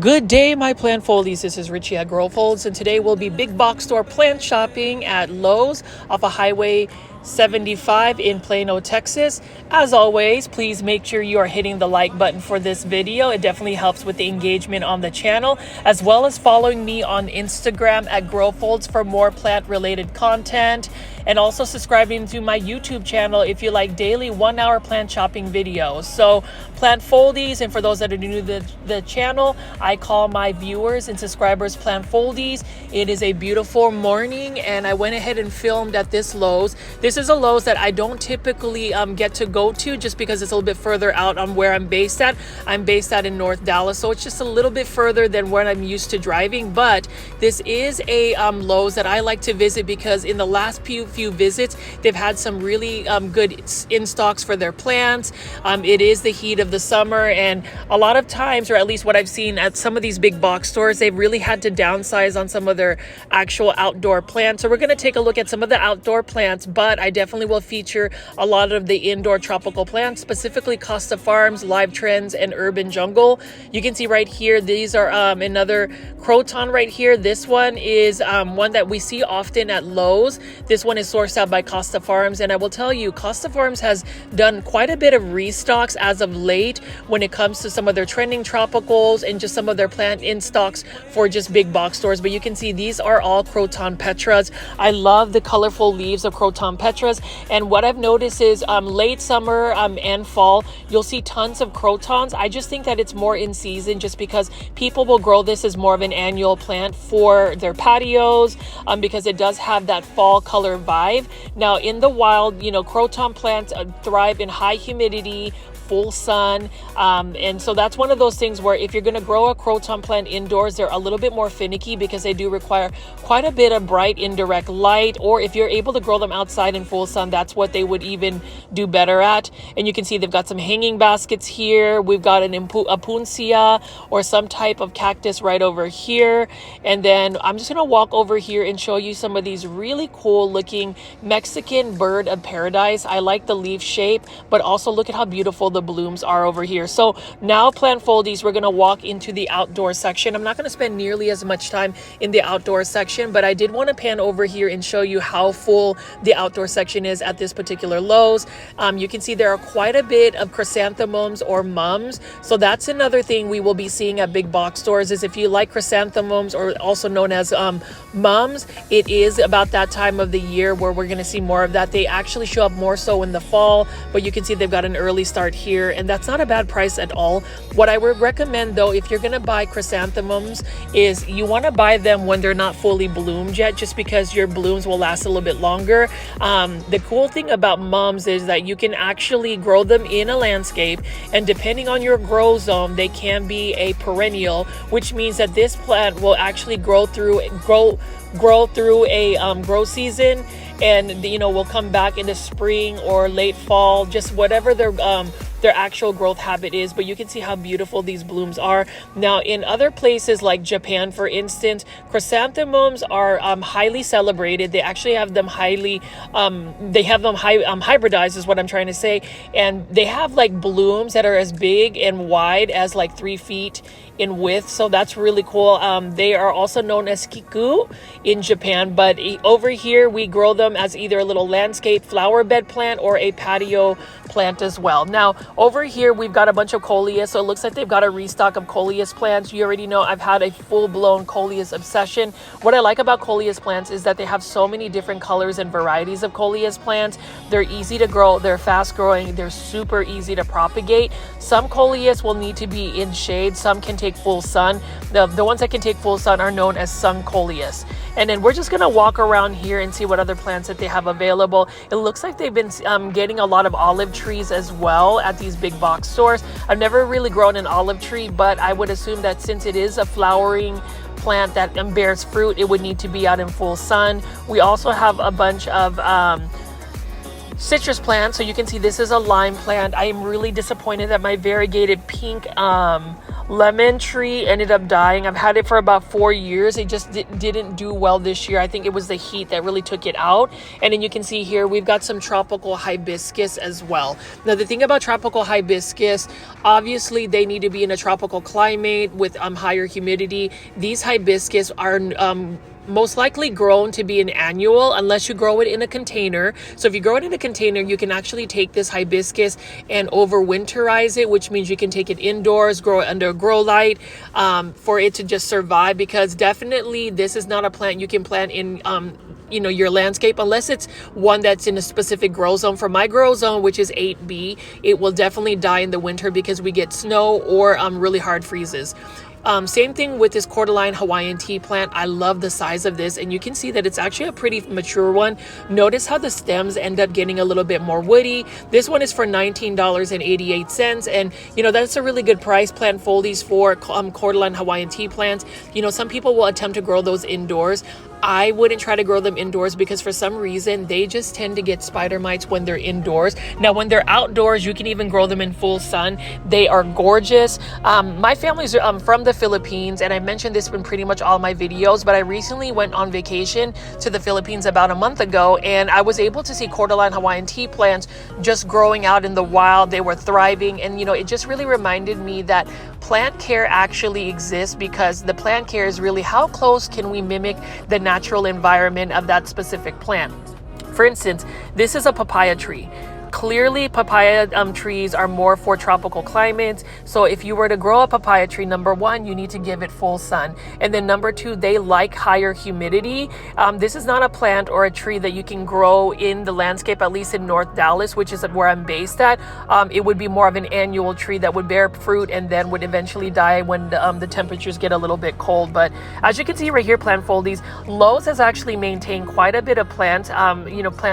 Good day, my plant foldies. This is Richie at Grow Folds, and today we'll be big box store plant shopping at Lowe's off of Highway 75 in Plano, Texas. As always, please make sure you are hitting the like button for this video. It definitely helps with the engagement on the channel, as well as following me on Instagram at Grow Folds for more plant related content, and also subscribing to my YouTube channel if you like daily 1 hour plant shopping videos. So plant foldies, and for those that are new to the channel, I call my viewers and subscribers plant foldies. It is a beautiful morning and I went ahead and filmed at this Lowe's. This is a Lowe's that I don't typically get to go to just because it's a little bit further out on where I'm based at. I'm based out in North Dallas, so it's just a little bit further than where I'm used to driving. But this is a Lowe's that I like to visit because in the last few visits, they've had some really good in stocks for their plants. It is the heat of the summer, and a lot of times, or at least what I've seen at some of these big box stores, they've really had to downsize on some of their actual outdoor plants. So we're going to take a look at some of the outdoor plants, but I definitely will feature a lot of the indoor tropical plants, specifically Costa Farms, Live Trends, and Urban Jungle. You can see right here, these are another croton right here. This one is one that we see often at Lowe's. This one is sourced out by Costa Farms, and I will tell you, Costa Farms has done quite a bit of restocks as of late when it comes to some of their trending tropicals and just some of their plant in stocks for just big box stores. But you can see these are all croton petras. I love the colorful leaves of croton petras, and what I've noticed is late summer and fall, you'll see tons of crotons. I just think that it's more in season just because people will grow this as more of an annual plant for their patios because it does have that fall color vibe. Now in the wild, croton plants thrive in high humidity, full sun, and so that's one of those things where if you're going to grow a croton plant indoors, they're a little bit more finicky because they do require quite a bit of bright indirect light, or if you're able to grow them outside in full sun, that's what they would even do better at. And you can see they've got some hanging baskets here. We've got an apuncia or some type of cactus right over here, and then I'm just going to walk over here and show you some of these really cool looking Mexican bird of paradise. I like the leaf shape, but also look at how beautiful the blooms are over here. So now, plant foldies, we're going to walk into the outdoor section. I'm not going to spend nearly as much time in the outdoor section, but I did want to pan over here and show you how full the outdoor section is at this particular Lowe's. You can see there are quite a bit of chrysanthemums or mums. So that's another thing we will be seeing at big box stores, is if you like chrysanthemums, or also known as mums, it is about that time of the year where we're going to see more of that. They actually show up more so in the fall, but you can see they've got an early start here, and that's not a bad price at all. What I would recommend though, if you're going to buy chrysanthemums, is you want to buy them when they're not fully bloomed yet, just because your blooms will last a little bit longer. The cool thing about mums is that you can actually grow them in a landscape, and depending on your grow zone, they can be a perennial, which means that this plant will actually grow through a grow season, and will come back in the spring or late fall, just whatever their actual growth habit is. But you can see how beautiful these blooms are. Now in other places like Japan, for instance, chrysanthemums are highly celebrated. They actually have them hybridized, is what I'm trying to say, and they have like blooms that are as big and wide as like 3 feet in width. So that's really cool. They are also known as kiku in Japan, but over here we grow them as either a little landscape flower bed plant or a patio plant as well. Now over here we've got a bunch of coleus, so it looks like they've got a restock of coleus plants. You already know I've had a full-blown coleus obsession. What I like about coleus plants is that they have so many different colors and varieties of coleus plants. They're easy to grow, they're fast growing, they're super easy to propagate. Some coleus will need to be in shade, some can take full sun. The ones that can take full sun are known as sun coleus. And then we're just going to walk around here and see what other plants that they have available. It looks like they've been getting a lot of olive trees as well at these big box stores. I've never really grown an olive tree, but I would assume that since it is a flowering plant that bears fruit, it would need to be out in full sun. We also have a bunch of citrus plant. So you can see this is a lime plant. I am really disappointed that my variegated pink lemon tree ended up dying. I've had it for about 4 years. It just didn't do well this year. I think it was the heat that really took it out. And then you can see here we've got some tropical hibiscus as well. Now the thing about tropical hibiscus, obviously they need to be in a tropical climate with higher humidity. These hibiscus are most likely grown to be an annual unless you grow it in a container. So if you grow it in a container, you can actually take this hibiscus and overwinterize it, which means you can take it indoors, grow it under a grow light for it to just survive, because definitely this is not a plant you can plant in your landscape unless it's one that's in a specific grow zone. For my grow zone, which is 8B, it will definitely die in the winter because we get snow or really hard freezes. Same thing with this cordyline Hawaiian tea plant. I love the size of this, and you can see that it's actually a pretty mature one. Notice how the stems end up getting a little bit more woody. This one is for $19.88, and that's a really good price. Plant foldies for cordyline Hawaiian tea plants. Some people will attempt to grow those indoors. I wouldn't try to grow them indoors because for some reason they just tend to get spider mites when they're indoors. Now when they're outdoors, you can even grow them in full sun. They are gorgeous. My family's from the Philippines, and I mentioned this in pretty much all my videos, but I recently went on vacation to the Philippines about a month ago, and I was able to see cordyline Hawaiian tea plants just growing out in the wild. They were thriving, and it just really reminded me that plant care actually exists, because the plant care is really how close can we mimic the natural environment of that specific plant. For instance, this is a papaya tree. Clearly, papaya trees are more for tropical climates. So if you were to grow a papaya tree, number one, you need to give it full sun. And then number two, they like higher humidity. This is not a plant or a tree that you can grow in the landscape, at least in North Dallas, which is where I'm based at. It would be more of an annual tree that would bear fruit and then would eventually die when the temperatures get a little bit cold. But as you can see right here, plant foldies, Lowe's has actually maintained quite a bit of plant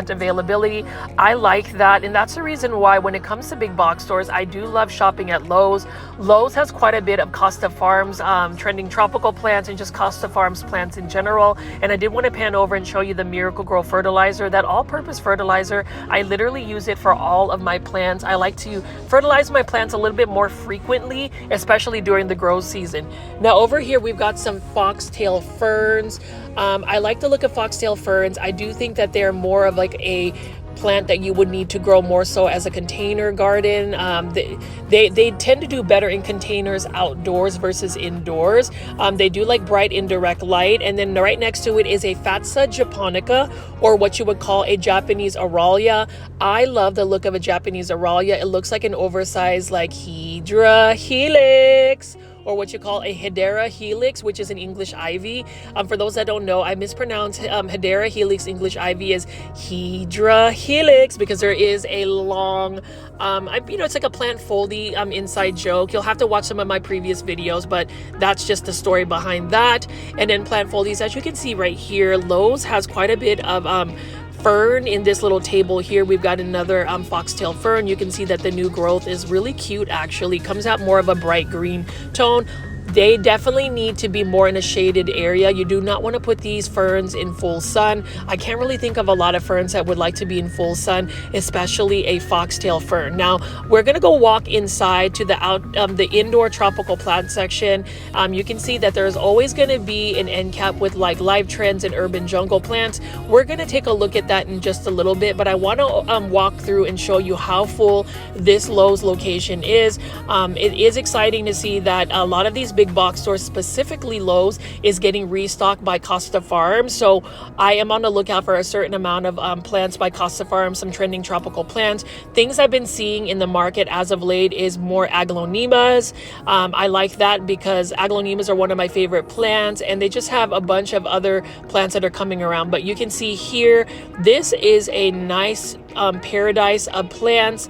availability. I like that. And that's the reason why when it comes to big box stores, I do love shopping at Lowe's. Lowe's has quite a bit of Costa Farms Trending Tropical plants and just Costa Farms plants in general. And I did want to pan over and show you the Miracle Grow fertilizer, that all-purpose fertilizer. I literally use it for all of my plants. I like to fertilize my plants a little bit more frequently, especially during the grow season. Now over here, we've got some foxtail ferns. I like the look of foxtail ferns. I do think that they're more of like a plant that you would need to grow more so as a container garden. They tend to do better in containers outdoors versus indoors. They do like bright indirect light. And then right next to it is a Fatsa japonica, or what you would call a Japanese Aralia. I love the look of a Japanese Aralia. It looks like an oversized like Hydra helix, or what you call a Hedera helix, which is an English ivy. For those that don't know, I mispronounce Hedera helix English ivy as Hydra helix because there is a long, it's like a plant foldy inside joke. You'll have to watch some of my previous videos, but that's just the story behind that. And then plant foldies, as you can see right here, Lowe's has quite a bit of fern in this little table here. We've got another foxtail fern. You can see that the new growth is really cute. Actually comes out more of a bright green tone. They definitely need to be more in a shaded area. You do not want to put these ferns in full sun. I can't really think of a lot of ferns that would like to be in full sun, especially a foxtail fern. Now we're gonna go walk inside to the indoor tropical plant section. You can see that there's always going to be an end cap with like live trends and urban jungle plants. We're going to take a look at that in just a little bit, but I want to walk through and show you how full this Lowe's location is. It is exciting to see that a lot of these big box stores, specifically Lowe's, is getting restocked by Costa Farms. So I am on the lookout for a certain amount of plants by Costa Farms, some trending tropical plants. Things I've been seeing in the market as of late is more aglaonemas. I like that because aglaonemas are one of my favorite plants, and they just have a bunch of other plants that are coming around. But you can see here, this is a nice paradise of plants.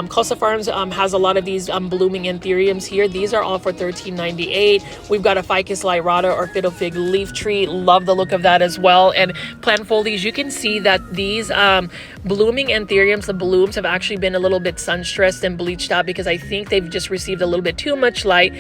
Costa Farms has a lot of these blooming anthuriums here. These are all for $13.98. We've got a ficus lyrata or fiddle fig leaf tree. Love the look of that as well. And plant folies, you can see that these blooming anthuriums, the blooms have actually been a little bit sun stressed and bleached out because I think they've just received a little bit too much light.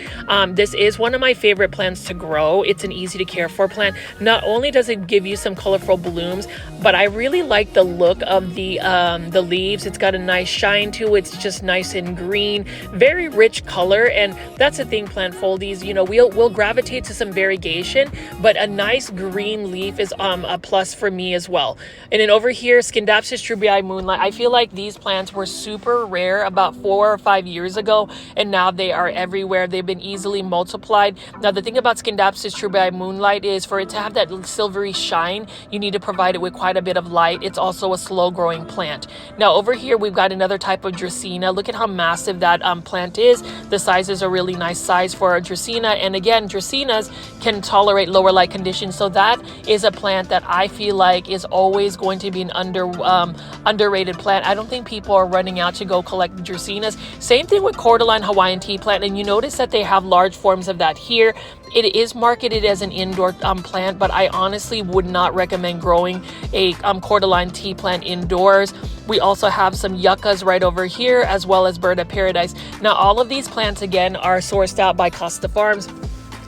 This is one of my favorite plants to grow. It's an easy to care for plant. Not only does it give you some colorful blooms, but I really like the look of the leaves. It's got a nice shine to it. It's just nice and green, very rich color. And that's the thing, plant foldies, you know, we'll gravitate to some variegation, but a nice green leaf is a plus for me as well. And then over here, Scindapsus trubii moonlight. I feel like these plants were super rare about 4 or 5 years ago, and now they are everywhere. They've been easily multiplied. Now, the thing about Scindapsus trubii moonlight is for it to have that silvery shine, you need to provide it with quite a bit of light. It's also a slow growing plant. Now, over here, we've got another type of Dracaena. Look at how massive that plant is. The size is a really nice size for a Dracaena. And again, Dracaenas can tolerate lower light conditions. So that is a plant that I feel like is always going to be an underrated plant. I don't think people are running out to go collect Dracaenas. Same thing with Cordyline Hawaiian tea plant. And you notice that they have large forms of that here. It is marketed as an indoor plant, but I honestly would not recommend growing a Cordyline tea plant indoors. We also have some yuccas right over here, as well as bird of paradise. Now, all of these plants, again, are sourced out by Costa Farms.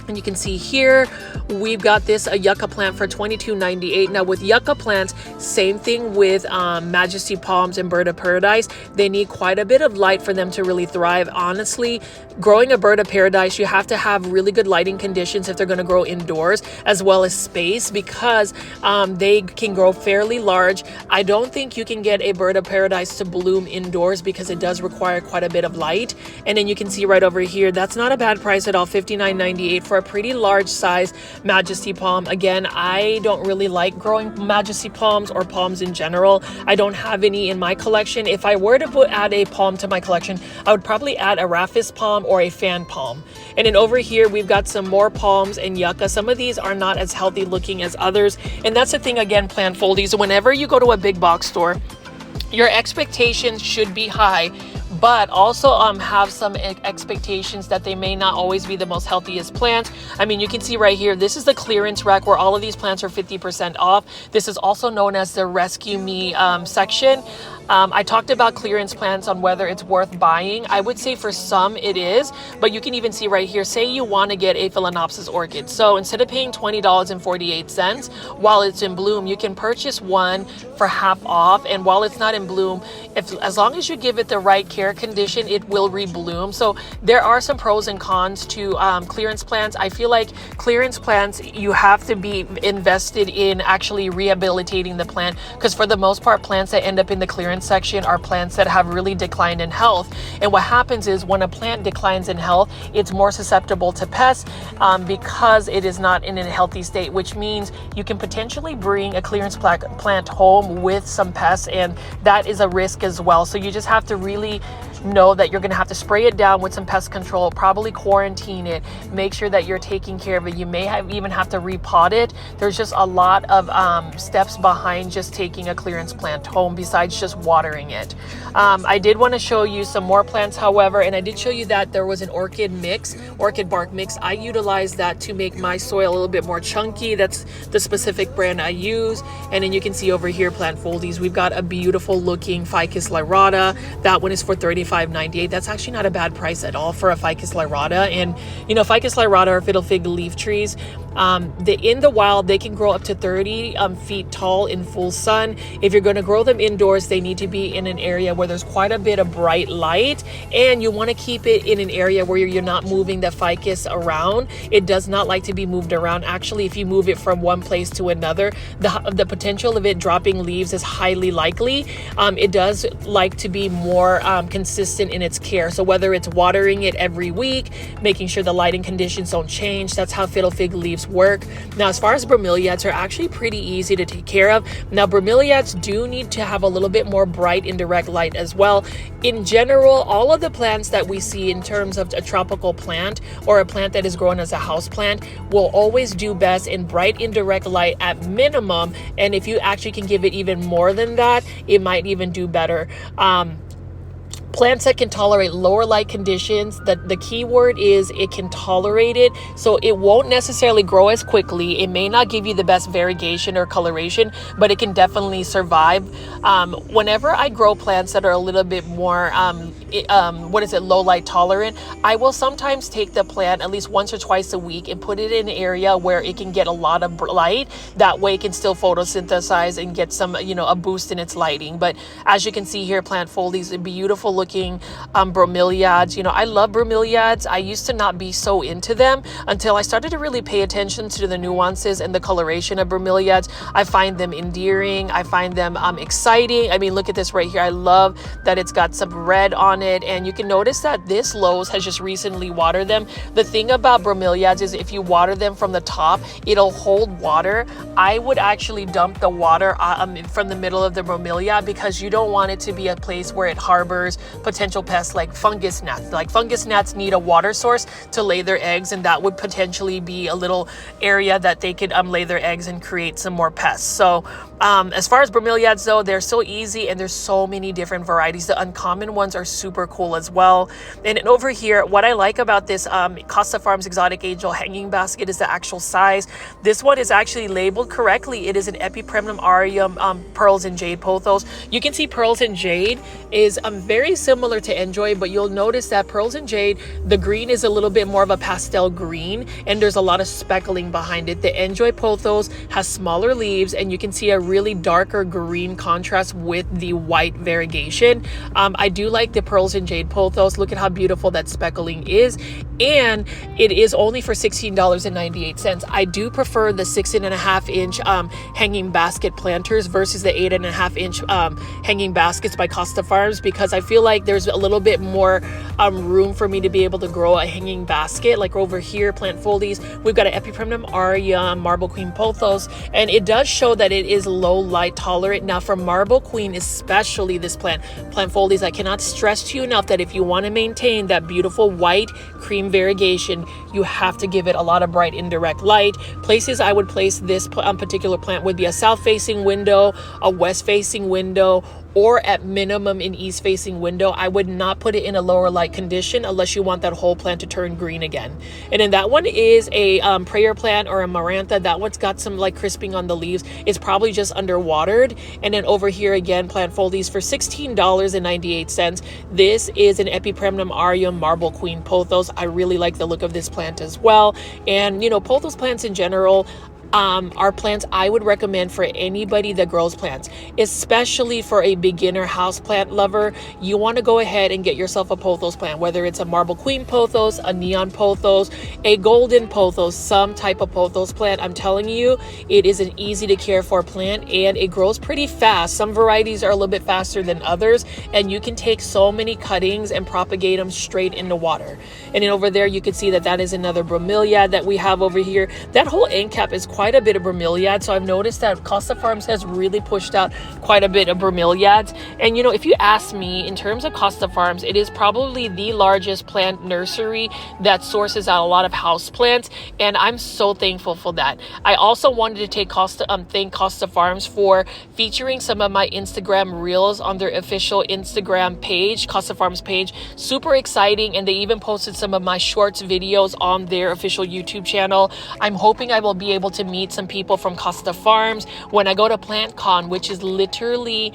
And you can see here, we've got this a yucca plant for $22.98. Now with yucca plants, same thing with majesty palms and bird of paradise. They need quite a bit of light for them to really thrive. Honestly, growing a bird of paradise, you have to have really good lighting conditions if they're going to grow indoors, as well as space, because they can grow fairly large. I don't think you can get a bird of paradise to bloom indoors because it does require quite a bit of light. And then you can see right over here, that's not a bad price at all, $59.98 for a pretty large size majesty palm. Again, I don't really like growing majesty palms or palms in general. I don't have any in my collection. If I were to add a palm to my collection, I would probably add a rhaphis palm or a fan palm. And then over here, we've got some more palms and yucca. Some of these are not as healthy looking as others. And that's the thing, again, plant foldies. Whenever you go to a big box store, your expectations should be high, but also have some expectations that they may not always be the most healthiest plants. I mean, you can see right here, this is the clearance rack where all of these plants are 50% off. This is also known as the Rescue Me section. I talked about clearance plants on whether it's worth buying. I would say for some it is, but you can even see right here, say you want to get a Phalaenopsis orchid. So instead of paying $20.48 while it's in bloom, you can purchase one for half off. And while it's not in bloom, as long as you give it the right care condition, it will rebloom. So there are some pros and cons to clearance plants. I feel like clearance plants, you have to be invested in actually rehabilitating the plant, because for the most part, plants that end up in the clearance section are plants that have really declined in health. And what happens is when a plant declines in health, it's more susceptible to pests because it is not in a healthy state, which means you can potentially bring a clearance plant home with some pests, and that is a risk as well. So you just have to really know that you're going to have to spray it down with some pest control, probably quarantine it, make sure that you're taking care of it. You may even have to repot it. There's just a lot of steps behind just taking a clearance plant home besides just watering it. I did want to show you some more plants, however, and I did show you that there was an orchid bark mix. I utilized that to make my soil a little bit more chunky. That's the specific brand I use. And then you can see over here, plant foldies, we've got a beautiful looking ficus lyrata. That one is for $35.98. That's actually not a bad price at all for a ficus lyrata. And you know, ficus lyrata or fiddle fig leaf trees, in the wild, they can grow up to 30 feet tall in full sun. If you're going to grow them indoors, they need to be in an area where there's quite a bit of bright light, and you want to keep it in an area where you're not moving the ficus around. It does not like to be moved around. Actually, if you move it from one place to another, the potential of it dropping leaves is highly likely. It does like to be more consistent in its care. So whether it's watering it every week, making sure the lighting conditions don't change, that's how fiddle fig leaves work. Now, as far as bromeliads, are actually pretty easy to take care of. Now, bromeliads do need to have a little bit more bright indirect light as well. In general, all of the plants that we see in terms of a tropical plant or a plant that is grown as a house plant will always do best in bright indirect light at minimum. And if you actually can give it even more than that, it might even do better. Plants that can tolerate lower light conditions, the key word is it can tolerate it, so it won't necessarily grow as quickly. It may not give you the best variegation or coloration, but it can definitely survive. Whenever I grow plants that are a little bit more low light tolerant, I will sometimes take the plant at least once or twice a week and put it in an area where it can get a lot of light. That way it can still photosynthesize and get some, a boost in its lighting. But as you can see here, plant folies, beautiful looking bromeliads. I love bromeliads. I used to not be so into them until I started to really pay attention to the nuances and the coloration of bromeliads. I find them endearing. I find them exciting. I mean, look at this right here. I love that it's got some red on it, and you can notice that this Lowe's has just recently watered them. The thing about bromeliads is if you water them from the top, it'll hold water. I would actually dump the water from the middle of the bromelia, because you don't want it to be a place where it harbors potential pests like fungus gnats. Like fungus gnats need a water source to lay their eggs, and that would potentially be a little area that they could lay their eggs and create some more pests. So as far as bromeliads though, they're so easy, and there's so many different varieties. The uncommon ones are super cool as well. And over here, what I like about this Costa Farms Exotic Angel hanging basket is the actual size. This one is actually labeled correctly. It is an Epipremnum aureum pearls and jade pothos. You can see pearls and jade is very similar to enjoy, but you'll notice that pearls and jade, the green is a little bit more of a pastel green, and there's a lot of speckling behind it. The enjoy pothos has smaller leaves, and you can see a really darker green contrast with the white variegation. I do like the pearls and jade pothos. Look at how beautiful that speckling is, and it is only for $16.98. I do prefer the 6.5 inch hanging basket planters versus the 8.5 inch hanging baskets by Costa Farms, because I feel like there's a little bit more room for me to be able to grow a hanging basket. Like over here, plant folies, we've got an Epipremnum aureum Marble Queen pothos, and it does show that it is low light tolerant. Now for Marble Queen, especially this plant folies, I cannot stress to you enough that if you want to maintain that beautiful white cream variegation, you have to give it a lot of bright indirect light. Places I would place this particular plant would be a south facing window, a west facing window, or at minimum an east facing window. I would not put it in a lower light condition unless you want that whole plant to turn green again. And then that one is a prayer plant or a marantha. That one's got some like crisping on the leaves. It's probably just underwatered. And then over here again, plant folies for $16.98. This is an Epipremnum aureum Marble Queen pothos. I really like the look of this plant as well. And pothos plants in general are plants I would recommend for anybody that grows plants, especially for a beginner houseplant lover. You want to go ahead and get yourself a pothos plant, whether it's a Marble Queen pothos, a neon pothos, a golden pothos, some type of pothos plant. I'm telling you, it is an easy to care for plant, and it grows pretty fast. Some varieties are a little bit faster than others, and you can take so many cuttings and propagate them straight into water. And then over there, you can see that is another bromeliad that we have over here. That whole end cap is quite a bit of bromeliad, so I've noticed that Costa Farms has really pushed out quite a bit of bromeliads. And if you ask me, in terms of Costa Farms, it is probably the largest plant nursery that sources out a lot of house plants, and I'm so thankful for that. I also wanted to thank Costa Farms for featuring some of my Instagram reels on their official Instagram page, Costa Farms page. Super exciting, and they even posted some of my shorts videos on their official YouTube channel. I'm hoping I will be able to meet some people from Costa Farms when I go to PlantCon, which is literally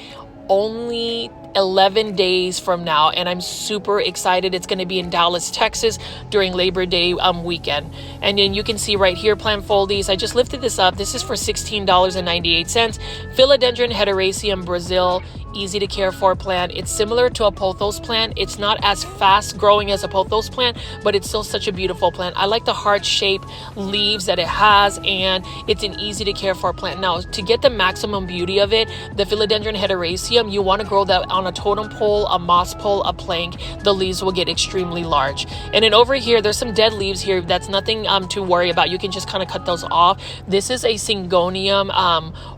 only 11 days from now, and I'm super excited. It's going to be in Dallas, Texas during Labor Day weekend. And then you can see right here, plant folies. I just lifted this up. This is for $16.98. Philodendron hederaceum Brazil, easy to care for plant. It's similar to a pothos plant. It's not as fast growing as a pothos plant, but it's still such a beautiful plant. I like the heart-shaped leaves that it has, and it's an easy to care for plant. Now, to get the maximum beauty of it, the Philodendron hederaceum, you want to grow that on a totem pole, a moss pole, a plank. The leaves will get extremely large. And then over here, there's some dead leaves here. That's nothing to worry about. You can just kind of cut those off. This is a Syngonium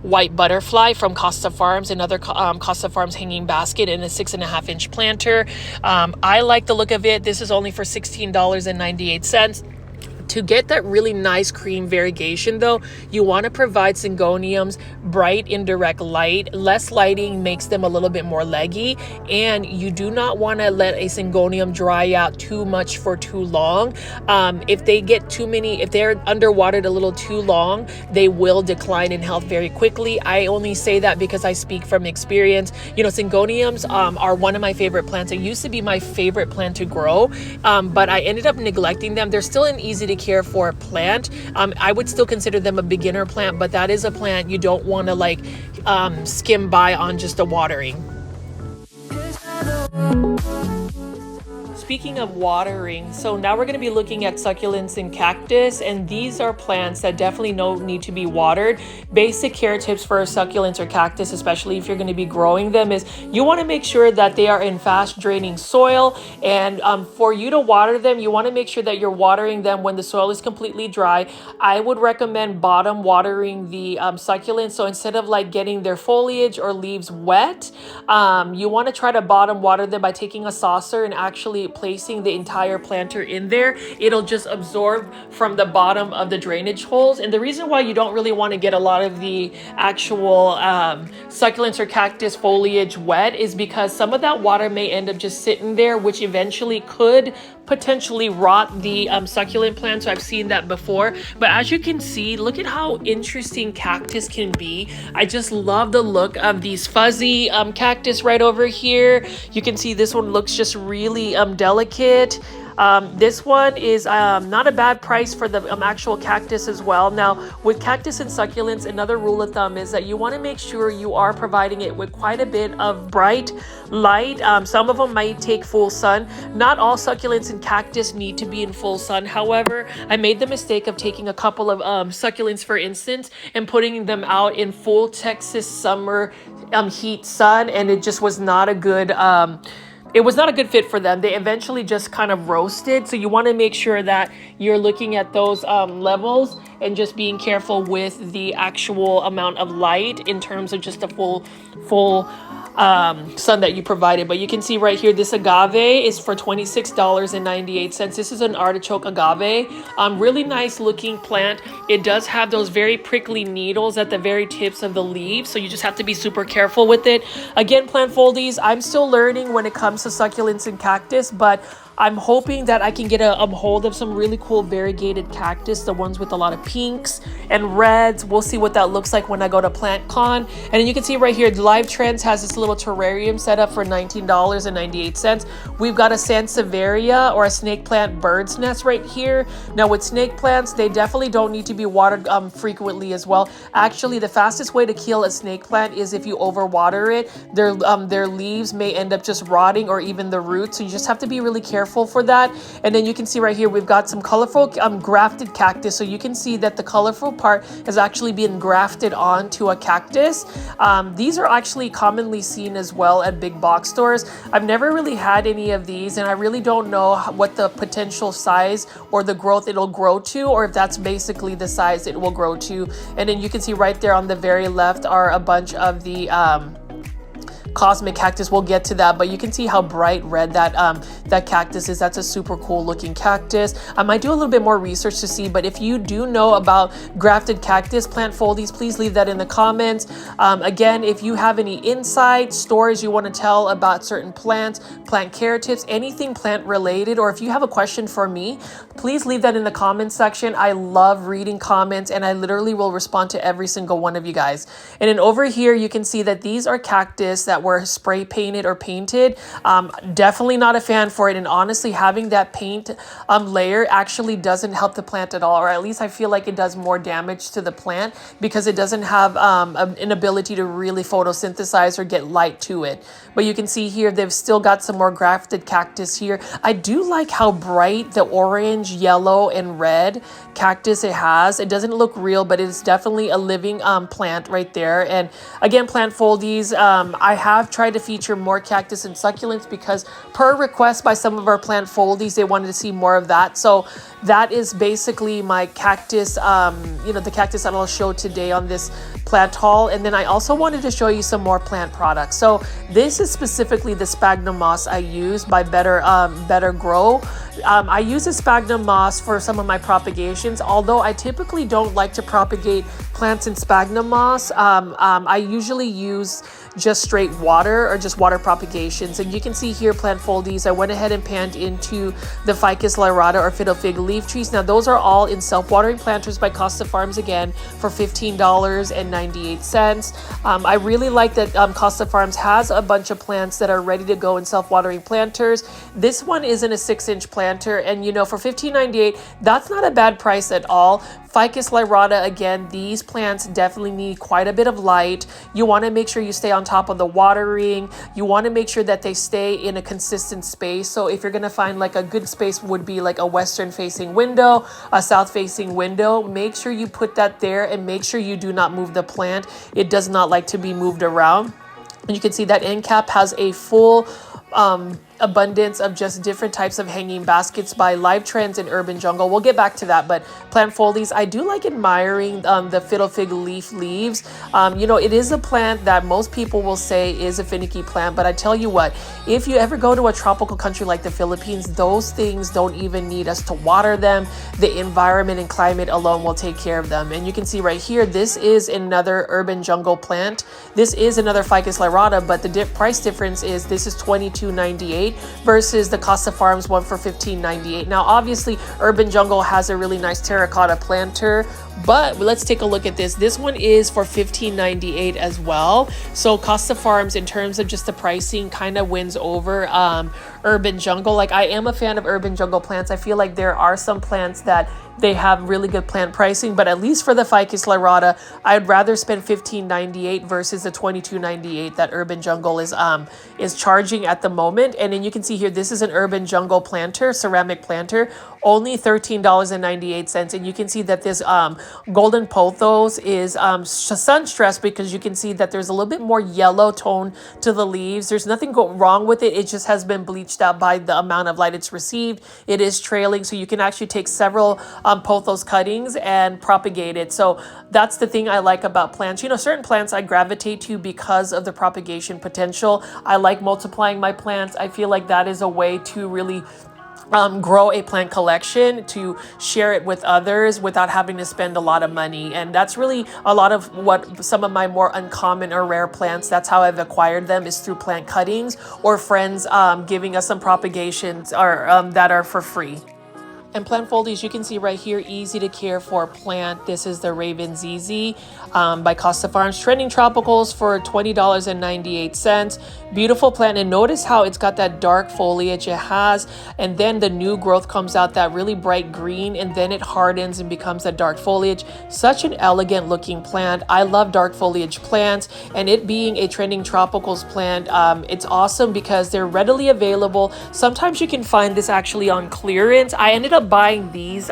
white butterfly from Costa Farms, another Costa Farms hanging basket in a 6.5 inch planter. I like the look of it. This is only for $16.98. To get that really nice cream variegation though, you want to provide syngoniums bright indirect light. Less lighting makes them a little bit more leggy, and you do not want to let a syngonium dry out too much for too long. If they get too many, if they're underwatered a little too long, they will decline in health very quickly. I only say that because I speak from experience. You know, syngoniums are one of my favorite plants. It used to be my favorite plant to grow, but I ended up neglecting them. They're still an easy to care for plant. I would still consider them a beginner plant, but that is a plant you don't want to like skim by on just a watering. Speaking of watering, so now we're going to be looking at succulents and cactus, and these are plants that definitely don't need to be watered. Basic care tips for succulents or cactus, especially if you're going to be growing them, is you want to make sure that they are in fast draining soil, and for you to water them, you want to make sure that you're watering them when the soil is completely dry. I would recommend bottom watering the succulents, so instead of like getting their foliage or leaves wet, you want to try to bottom water them by taking a saucer and actually placing the entire planter in there. It'll just absorb from the bottom of the drainage holes. And the reason why you don't really want to get a lot of the actual succulents or cactus foliage wet is because some of that water may end up just sitting there, which eventually could potentially rot the succulent plant. So I've seen that before. But as you can see, look at how interesting cactus can be. I just love the look of these fuzzy cactus right over here. You can see this one looks just really delicate. This one is not a bad price for the actual cactus as well. Now, with cactus and succulents, another rule of thumb is that you want to make sure you are providing it with quite a bit of bright light. Some of them might take full sun. Not all succulents and cactus need to be in full sun. However, I made the mistake of taking a couple of succulents, for instance, and putting them out in full Texas summer heat sun, and it just was not a good it was not a good fit for them. They eventually just kind of roasted. So you want to make sure that you're looking at those levels and just being careful with the actual amount of light in terms of just the full sun that you provided. But you can see right here, this agave is for $26.98. This is an artichoke agave. Really nice looking plant. It does have those very prickly needles at the very tips of the leaves, so you just have to be super careful with it. Again, plant foldies, I'm still learning when it comes to succulents and cactus, but I'm hoping that I can get a hold of some really cool variegated cactus, the ones with a lot of pinks and reds. We'll see what that looks like when I go to PlantCon. And then you can see right here, Live Trends has this little terrarium set up for $19.98. We've got a Sansevieria, or a snake plant bird's nest right here. Now with snake plants, they definitely don't need to be watered frequently as well. Actually, the fastest way to kill a snake plant is if you overwater it. Their leaves may end up just rotting, or even the roots. So you just have to be really careful for that. And then you can see right here, we've got some colorful grafted cactus. So you can see that the colorful part is actually being grafted onto a cactus. These are actually commonly seen as well at big box stores. I've never really had any of these, and I really don't know what the potential size or the growth it'll grow to, or if that's basically the size it will grow to. And then you can see right there on the very left are a bunch of the cosmic cactus. We'll get to that, but you can see how bright red that cactus is. That's a super cool looking cactus. I might do a little bit more research to see, but if you do know about grafted cactus plant foldies, please leave that in the comments. Again, if you have any insights, stories you want to tell about certain plants, plant care tips, anything plant related, or if you have a question for me, please leave that in the comments section. I love reading comments, and I literally will respond to every single one of you guys. And then over here, you can see that these are cactus that were spray painted or painted. Definitely not a fan for it, and honestly, having that paint layer actually doesn't help the plant at all, or at least I feel like it does more damage to the plant because it doesn't have an ability to really photosynthesize or get light to it. But you can see here, they've still got some more grafted cactus here. I do like how bright the orange, yellow, and red cactus it has. It doesn't look real, but it's definitely a living plant right there. And again, plant foldies, I have have tried to feature more cactus and succulents because per request by some of our plant foldies, they wanted to see more of that. So that is basically my cactus, the cactus that I'll show today on this plant haul. And then I also wanted to show you some more plant products. So this is specifically the sphagnum moss I use by Better Grow. I use the sphagnum moss for some of my propagations, although I typically don't like to propagate plants in sphagnum moss. I usually use just straight water or just water propagations. And you can see here, plant foldies, I went ahead and panned into the Ficus lyrata or fiddle fig leaf trees. Now those are all in self-watering planters by Costa Farms, again for $15.98. I really like that Costa Farms has a bunch of plants that are ready to go in self-watering planters. This one isn't a 6-inch planter, and for $15.98, that's not a bad price at all. Ficus lyrata, again, these plants definitely need quite a bit of light. You want to make sure you stay on top of the watering. You want to make sure that they stay in a consistent space. So if you're going to find like a good space would be like a western facing window, a south facing window, make sure you put that there and make sure you do not move the plant. It does not like to be moved around. And you can see that end cap has a full abundance of just different types of hanging baskets by Live Trends and Urban Jungle. We'll get back to that, but plant foldies, I do like admiring the fiddle fig leaf leaves. It is a plant that most people will say is a finicky plant, but I tell you what, if you ever go to a tropical country like the Philippines, those things don't even need us to water them. The environment and climate alone will take care of them. And you can see right here, this is another Urban Jungle plant. This is another Ficus lyrata, but the price difference is this is $22.98 versus the Costa Farms one for $15.98. Now, obviously, Urban Jungle has a really nice terracotta planter, but let's take a look at this. This one is for $15.98 as well. So Costa Farms, in terms of just the pricing, kind of wins over Urban Jungle. Like, I am a fan of Urban Jungle plants. I feel like there are some plants that they have really good plant pricing, but at least for the Ficus lyrata, I'd rather spend $15.98 versus the $22.98 that Urban Jungle is charging at the moment. And then you can see here, this is an Urban Jungle planter, ceramic planter, only $13.98. And you can see that this golden pothos is sun stressed because you can see that there's a little bit more yellow tone to the leaves. There's nothing wrong with it. It just has been bleached out by the amount of light it's received. It is trailing, so you can actually take several pothos cuttings and propagate it. So that's the thing I like about plants. Certain plants I gravitate to because of the propagation potential. I like multiplying my plants. I feel like that is a way to really grow a plant collection, to share it with others without having to spend a lot of money. And that's really a lot of what some of my more uncommon or rare plants, that's how I've acquired them, is through plant cuttings or friends giving us some propagations that are for free. And plant foldies, you can see right here, easy to care for plant. This is the Raven ZZ by Costa Farms Trending Tropicals for $20.98. Beautiful plant, and notice how it's got that dark foliage it has, and then the new growth comes out that really bright green, and then it hardens and becomes that dark foliage. Such an elegant looking plant. I love dark foliage plants, and it being a Trending Tropicals plant, it's awesome because they're readily available. Sometimes you can find this actually on clearance. I ended up buying these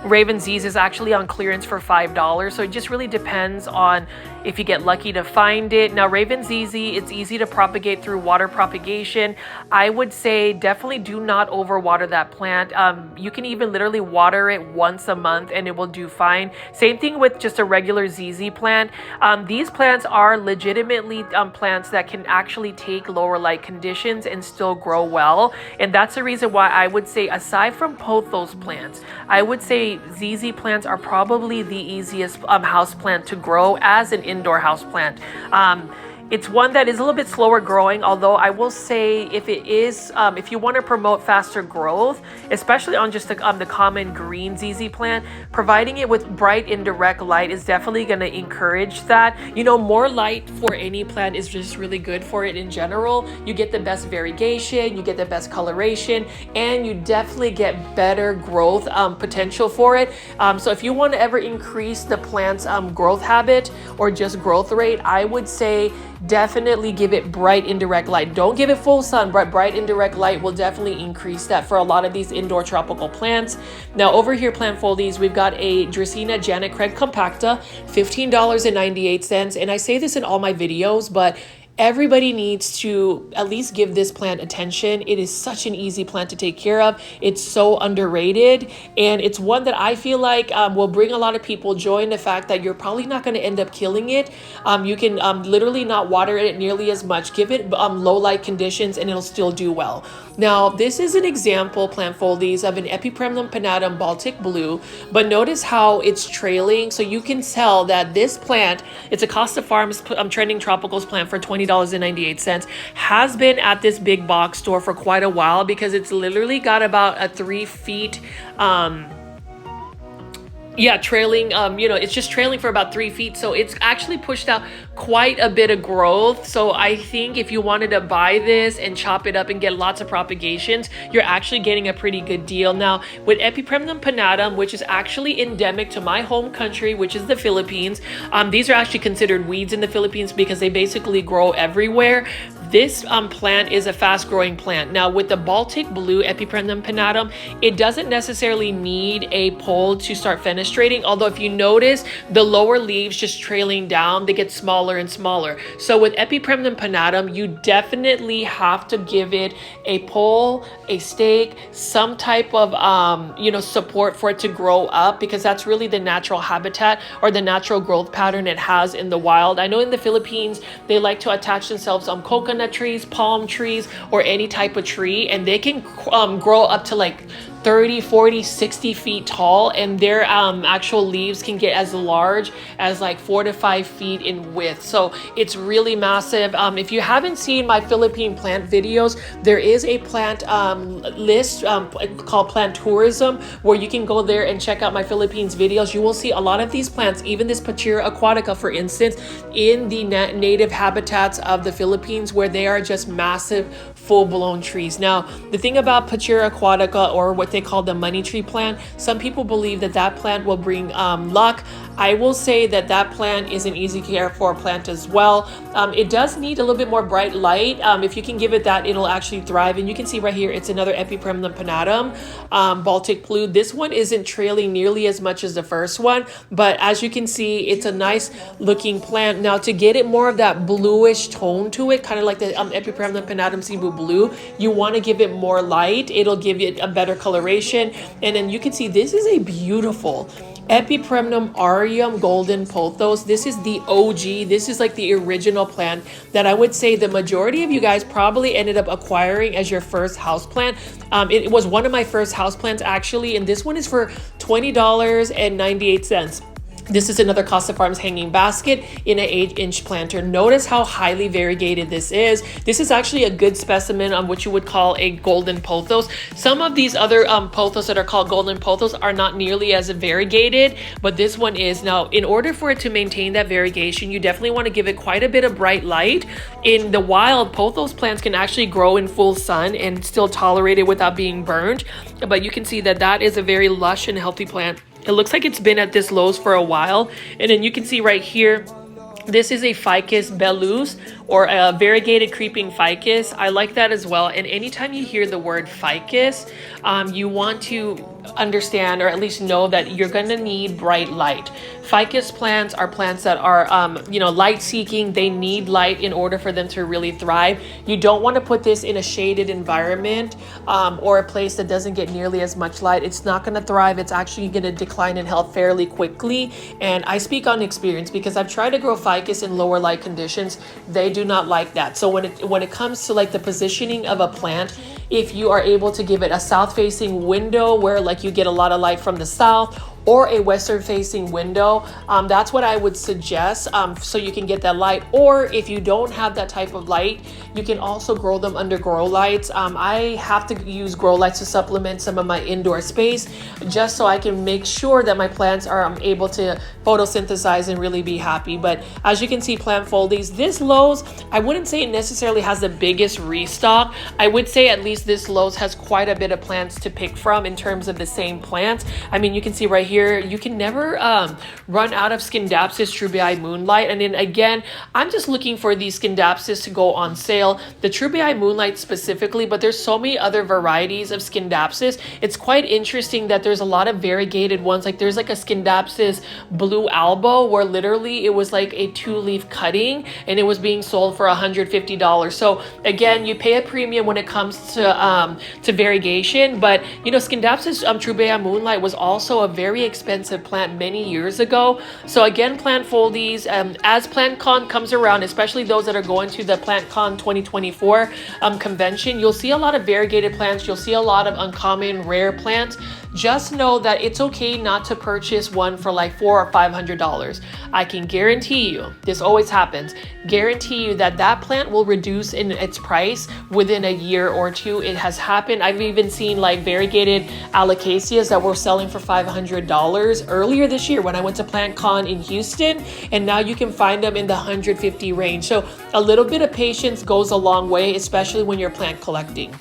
Raven Z's is actually on clearance for $5, so it just really depends on if you get lucky to find it. Now, Raven ZZ, it's easy to propagate through water propagation. I would say definitely do not overwater that plant. You can even literally water it once a month and it will do fine. Same thing with just a regular ZZ plant. These plants are legitimately plants that can actually take lower light conditions and still grow well. And that's the reason why I would say, aside from pothos plants, I would say ZZ plants are probably the easiest house plant to grow as an indoor house plant. It's one that is a little bit slower growing, although I will say if you want to promote faster growth, especially on just the common green ZZ plant, providing it with bright indirect light is definitely going to encourage that. More light for any plant is just really good for it in general. You get the best variegation, you get the best coloration, and you definitely get better growth potential for it. So if you want to ever increase the plant's growth habit or just growth rate, I would say definitely give it bright indirect light. Don't give it full sun, but bright indirect light will definitely increase that for a lot of these indoor tropical plants. Now over here, plant foldies, we've got a Dracaena Janet Craig Compacta, $15.98. And I say this in all my videos, but Everybody needs to at least give this plant attention. It is such an easy plant to take care of. It's so underrated, and it's one that I feel like will bring a lot of people joy in the fact that you're probably not going to end up killing it. You can literally not water it nearly as much. Give it low light conditions and it'll still do well. Now, this is an example, plant foldies, of an Epipremnum pinnatum Baltic blue, but notice how it's trailing. So you can tell that this plant, it's a Costa Farms Trending Tropicals plant for $20.98, has been at this big box store for quite a while because it's literally got about a 3 feet trailing, it's just trailing for about 3 feet. So it's actually pushed out quite a bit of growth. So I think if you wanted to buy this and chop it up and get lots of propagations, you're actually getting a pretty good deal. Now, with Epipremnum pinnatum, which is actually endemic to my home country, which is the Philippines, these are actually considered weeds in the Philippines because they basically grow everywhere. This plant is a fast growing plant. Now with the Baltic blue Epipremnum pinnatum, it doesn't necessarily need a pole to start fenestrating. Although if you notice the lower leaves just trailing down, they get smaller and smaller. So with Epipremnum pinnatum, you definitely have to give it a pole, a stake, some type of, support for it to grow up, because that's really the natural habitat or the natural growth pattern it has in the wild. I know in the Philippines, they like to attach themselves on coconut trees, palm trees, or any type of tree, and they can grow up to like 30, 40, 60 feet tall, and their actual leaves can get as large as like 4 to 5 feet in width. So it's really massive. If you haven't seen my Philippine plant videos, there is a plant list called Plant Tourism, where you can go there and check out my Philippines videos. You will see a lot of these plants, even this Pachira aquatica, for instance, in the native habitats of the Philippines, where they are just massive, full-blown trees. Now, the thing about Pachira aquatica, or what they call the money tree plant, some people believe that that plant will bring luck. I will say that that plant is an easy care for plant as well. It does need a little bit more bright light. If you can give it that, it'll actually thrive. And you can see right here, it's another Epipremnum pinnatum, Baltic blue. This one isn't trailing nearly as much as the first one, but as you can see, it's a nice looking plant. Now, to get it more of that bluish tone to it, kind of like the Epipremnum pinnatum Cebu blue, you want to give it more light. It'll give it a better coloration. And then you can see this is a beautiful Epipremnum aureum golden pothos. This is the OG. This is like the original plant that I would say the majority of you guys probably ended up acquiring as your first houseplant. It was one of my first houseplants actually, and this one is for $20.98. This is another Costa Farms hanging basket in an 8-inch planter. Notice how highly variegated this is. This is actually a good specimen on what you would call a golden pothos. Some of these other pothos that are called golden pothos are not nearly as variegated, but this one is. Now, in order for it to maintain that variegation, you definitely want to give it quite a bit of bright light. In the wild, pothos plants can actually grow in full sun and still tolerate it without being burned. But you can see that that is a very lush and healthy plant. It looks like it's been at this Lowe's for a while. And then you can see right here, this is a Ficus bellus, or a variegated creeping ficus. I like that as well. And anytime you hear the word ficus, you want to understand, or at least know, that you're going to need bright light. Ficus plants are plants that are, light seeking. They need light in order for them to really thrive. You don't want to put this in a shaded environment or a place that doesn't get nearly as much light. It's not going to thrive. It's actually going to decline in health fairly quickly. And I speak on experience because I've tried to grow ficus in lower light conditions. They do not like that. So when it comes to like the positioning of a plant, if you are able to give it a south facing window where like you get a lot of light from the south, or a western facing window, that's what I would suggest, so you can get that light. Or if you don't have that type of light, you can also grow them under grow lights. I have to use grow lights to supplement some of my indoor space, just so I can make sure that my plants are able to photosynthesize and really be happy. But as you can see, plant foldies, this Lowe's, I wouldn't say it necessarily has the biggest restock. I would say at least this Lowe's has quite a bit of plants to pick from in terms of the same plants. I mean, you can see right here, year. You can never run out of Scindapsus trubii Moonlight. And then again, I'm just looking for these Scindapsus to go on sale. The trubii Moonlight specifically, but there's so many other varieties of Scindapsus. It's quite interesting that there's a lot of variegated ones. Like there's like a Scindapsus Blue Albo where literally it was like a 2-leaf cutting and it was being sold for $150. So again, you pay a premium when it comes to variegation, but you know, Scindapsus trubii Moonlight was also a very expensive plant many years ago. So again, plant foldies, as PlantCon comes around, especially those that are going to the PlantCon 2024 convention, you'll see a lot of variegated plants. You'll see a lot of uncommon rare plants. Just know that it's okay not to purchase one for like $400 or $500. I can guarantee you, this always happens, guarantee you that that plant will reduce in its price within a year or two. It has happened. I've even seen like variegated alocasias that were selling for $500 earlier this year when I went to PlantCon in Houston, and now you can find them in the $150 range. So a little bit of patience goes a long way, especially when you're plant collecting.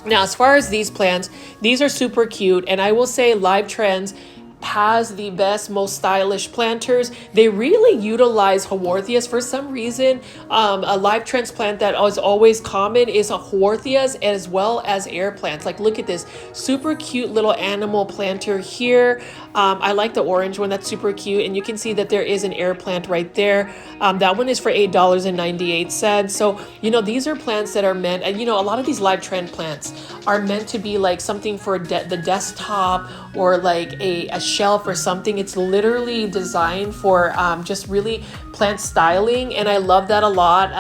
Now, as far as these plants, these are super cute, and I will say Live Trends has the best, most stylish planters. They really utilize Haworthias. For some reason, a Live Trends plant that is always common is a Haworthias as well as air plants. Like, look at this super cute little animal planter here. I like the orange one. That's super cute. And you can see that there is an air plant right there. That one is for $8.98. So, you know, these are plants that are meant, and you know, a lot of these Live Trend plants are meant to be like something for the desktop or like a shelf or something. It's literally designed for just really plant styling, and I love that a lot.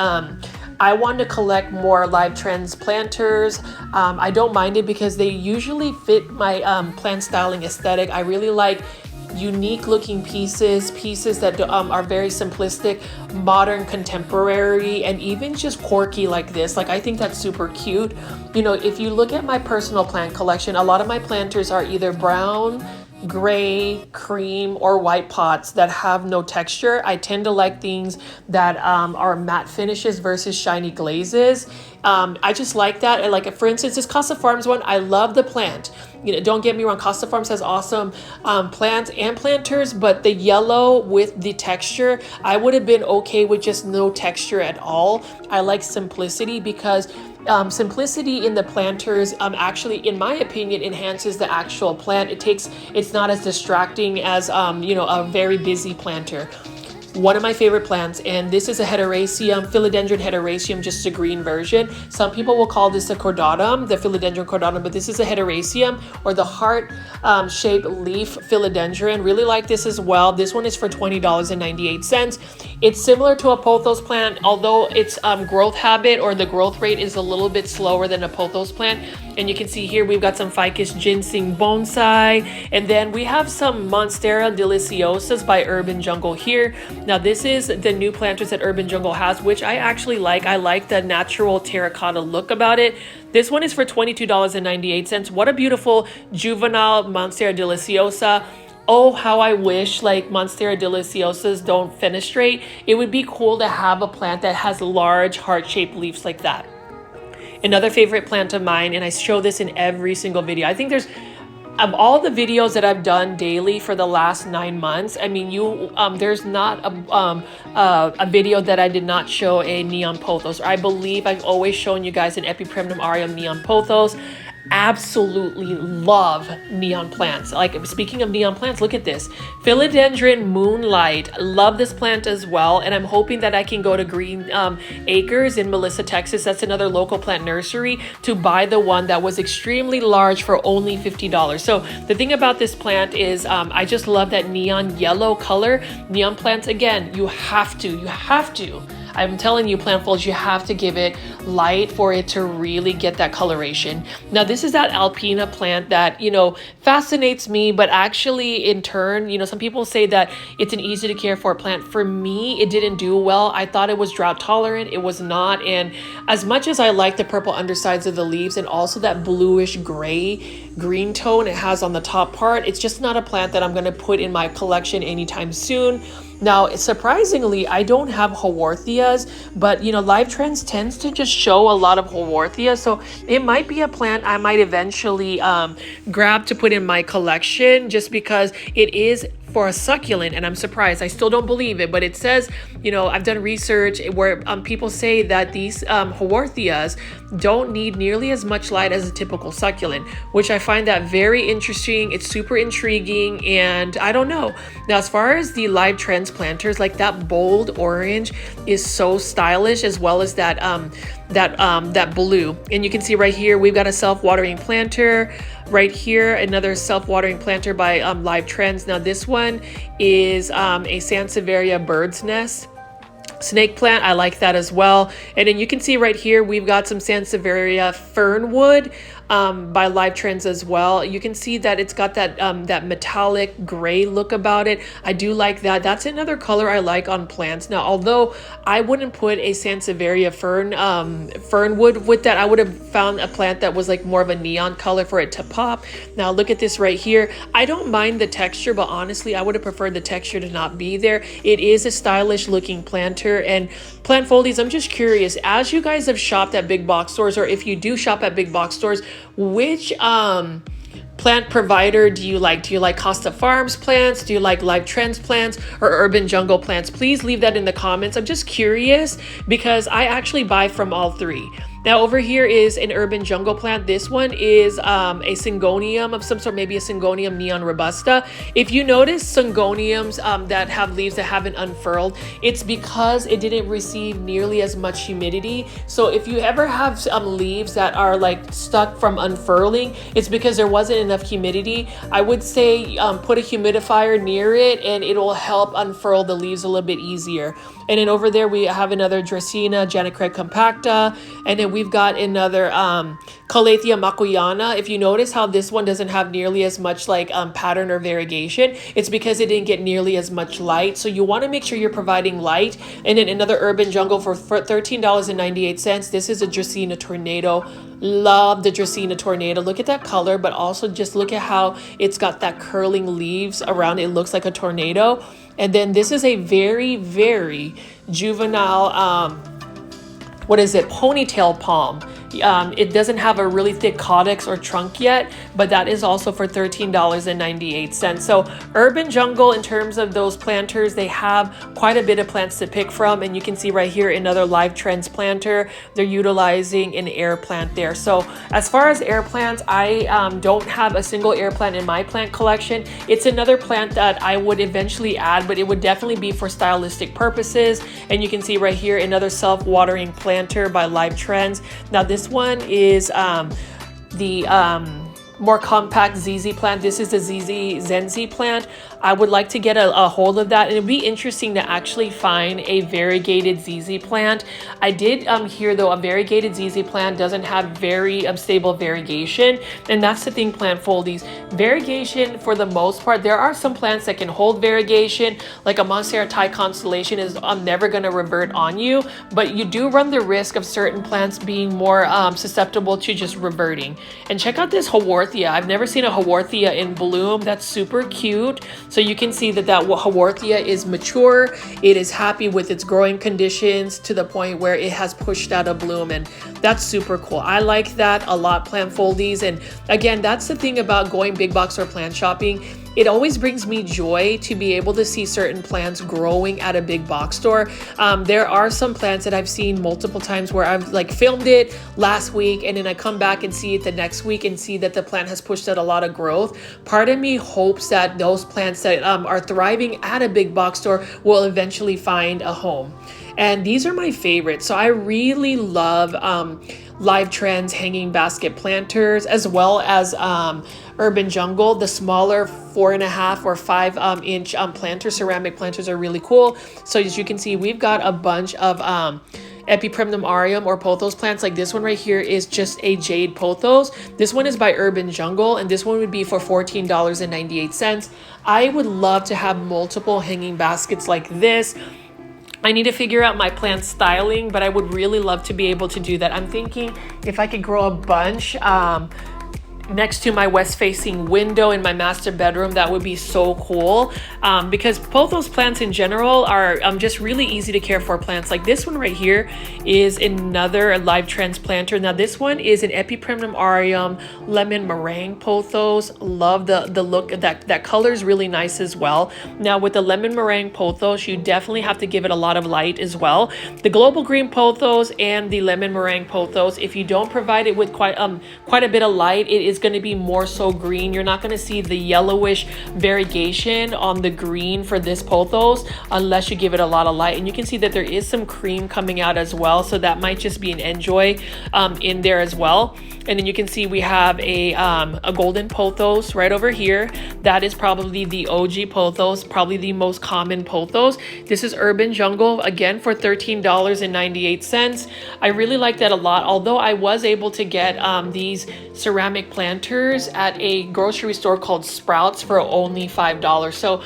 I want to collect more Live Trends planters. I don't mind it because they usually fit my plant styling aesthetic. I really like unique looking pieces that are very simplistic, modern, contemporary, and even just quirky like this. Like, I think that's super cute. You know, if you look at my personal plant collection, a lot of my planters are either brown, gray, cream, or white pots that have no texture. I tend to like things that are matte finishes versus shiny glazes. I just like that. And like, for instance, this Costa Farms one, I love the plant. You know, don't get me wrong, Costa Farms has awesome plants and planters, but the yellow with the texture, I would have been okay with just no texture at all. I like simplicity because simplicity in the planters actually, in my opinion, enhances the actual plant. It's not as distracting as you know, a very busy planter. One of my favorite plants, and this is a heteroecium, philodendron heteroecium, just a green version. Some people will call this a cordatum, the philodendron cordatum, but this is a heteroecium, or the heart-shaped leaf philodendron. Really like this as well. This one is for $20.98. It's similar to a pothos plant, although its growth habit or the growth rate is a little bit slower than a pothos plant. And you can see here we've got some ficus ginseng bonsai, and then we have some Monstera deliciosas by Urban Jungle here. Now this is the new planters that Urban Jungle has, which I actually like. I like the natural terracotta look about it. This one is for $22.98. What a beautiful juvenile Monstera deliciosa. Oh, how I wish like Monstera deliciosas don't fenestrate. It would be cool to have a plant that has large heart-shaped leaves like that. Another favorite plant of mine, and I show this in every single video. I think there's, of all the videos that I've done daily for the last 9 months, I mean, there's not a video that I did not show a neon pothos. I believe I've always shown you guys an Epipremnum aureum neon pothos. Absolutely love neon plants. Like, speaking of neon plants, look at this philodendron moonlight. Love this plant as well, and I'm hoping that I can go to Green Acres in Melissa, Texas. That's another local plant nursery, to buy the one that was extremely large for only $50. So the thing about this plant is I just love that neon yellow color. Neon plants, again, you have to I'm telling you, plantfuls, you have to give it light for it to really get that coloration. Now, this is that Alpina plant that, you know, fascinates me, but actually in turn, you know, some people say that it's an easy to care for plant. For me, it didn't do well. I thought it was drought tolerant. It was not. And as much as I like the purple undersides of the leaves and also that bluish gray green tone it has on the top part, it's just not a plant that I'm going to put in my collection anytime soon. Now, surprisingly, I don't have Haworthias, but you know, Live Trends tends to just show a lot of Haworthia, so it might be a plant I might eventually grab to put in my collection, just because it is for a succulent, and I'm surprised. I still don't believe it, but it says, you know, I've done research where people say that these Haworthias don't need nearly as much light as a typical succulent, which I find that very interesting. It's super intriguing, and I don't know. Now, as far as the Live Trends planters, like that bold orange is so stylish, as well as that that blue. And you can see right here, we've got a self-watering planter. Right here, another self-watering planter by Live Trends. Now this one is a Sansevieria bird's nest snake plant. I like that as well. And then you can see right here, we've got some Sansevieria fernwood by Live Trends as well. You can see that it's got that that metallic gray look about it. I do like that. That's another color I like on plants. Now, although I wouldn't put a Sansevieria fernwood with that, I would have found a plant that was like more of a neon color for it to pop. Now look at this right here. I don't mind the texture, but honestly, I would have preferred the texture to not be there. It is a stylish looking planter. And plant foldies, I'm just curious, as you guys have shopped at big box stores, or if you do shop at big box stores, which plant provider do you like? Do you like Costa Farms plants? Do you like Live Trends plants or Urban Jungle plants? Please leave that in the comments. I'm just curious because I actually buy from all three. Now over here is an Urban Jungle plant. This one is a Syngonium of some sort, maybe a Syngonium neon robusta. If you notice Syngoniums that have leaves that haven't unfurled, it's because it didn't receive nearly as much humidity. So if you ever have leaves that are like stuck from unfurling, it's because there wasn't enough humidity. I would say put a humidifier near it and it'll help unfurl the leaves a little bit easier. And then over there we have another Dracaena Janicred compacta, and then we've got another Calathea macuyana. If you notice how this one doesn't have nearly as much like pattern or variegation, it's because it didn't get nearly as much light. So you want to make sure you're providing light. And then another Urban Jungle for $13.98. This is a Dracaena Tornado. Love the Dracaena Tornado. Look at that color, but also just look at how it's got that curling leaves around it. It looks like a tornado. And then this is a very, very juvenile, what is it? Ponytail palm. It doesn't have a really thick caudex or trunk yet, but that is also for $13.98. So Urban Jungle, in terms of those planters, they have quite a bit of plants to pick from. And you can see right here another Live Trends planter. They're utilizing an air plant there. So as far as air plants, I don't have a single air plant in my plant collection. It's another plant that I would eventually add, but it would definitely be for stylistic purposes. And you can see right here another self-watering planter by Live Trends. Now this one is the more compact ZZ plant. This is the ZZ Zenzi plant. I would like to get a hold of that, and it'd be interesting to actually find a variegated ZZ plant. I did hear though a variegated ZZ plant doesn't have very stable variegation, and that's the thing, plant foldies. Variegation, for the most part, there are some plants that can hold variegation, like a Monstera Thai constellation is never going to revert on you, but you do run the risk of certain plants being more susceptible to just reverting. And check out this Haworthia. I've never seen a Haworthia in bloom. That's super cute. So you can see that Haworthia is mature. It is happy with its growing conditions to the point where it has pushed out a bloom, and that's super cool. I like that a lot, plant foldies. And again, that's the thing about going big box or plant shopping. It always brings me joy to be able to see certain plants growing at a big box store. There are some plants that I've seen multiple times where I've like filmed it last week and then I come back and see it the next week and see that the plant has pushed out a lot of growth. Part of me hopes that those plants that are thriving at a big box store will eventually find a home. And these are my favorites. So I really love Live Trends hanging basket planters, as well as Urban Jungle. The smaller 4.5 or 5 inch planter ceramic planters are really cool. So as you can see, we've got a bunch of Epiprimnum aureum or pothos plants. Like this one right here is just a jade pothos. This one is by Urban Jungle, and this one would be for $14.98. I would love to have multiple hanging baskets like this. I need to figure out my plant styling, but I would really love to be able to do that. I'm thinking if I could grow a bunch next to my west facing window in my master bedroom. That would be so cool, because pothos plants in general are just really easy to care for plants. Like this one right here is another live transplanter. Now this one is an Epipremnum aureum lemon meringue pothos. Love the look. That color is really nice as well. Now with the lemon meringue pothos, you definitely have to give it a lot of light as well. The global green pothos and the lemon meringue pothos, if you don't provide it with quite a bit of light, it is going to be more so green. You're not going to see the yellowish variegation on the green for this pothos unless you give it a lot of light. And you can see that there is some cream coming out as well, so that might just be an enjoy in there as well. And then you can see we have a golden pothos right over here. That is probably the OG pothos, probably the most common pothos. This is Urban Jungle, again for $13.98. I really like that a lot, although I was able to get these ceramic planters at a grocery store called Sprouts for only $5. So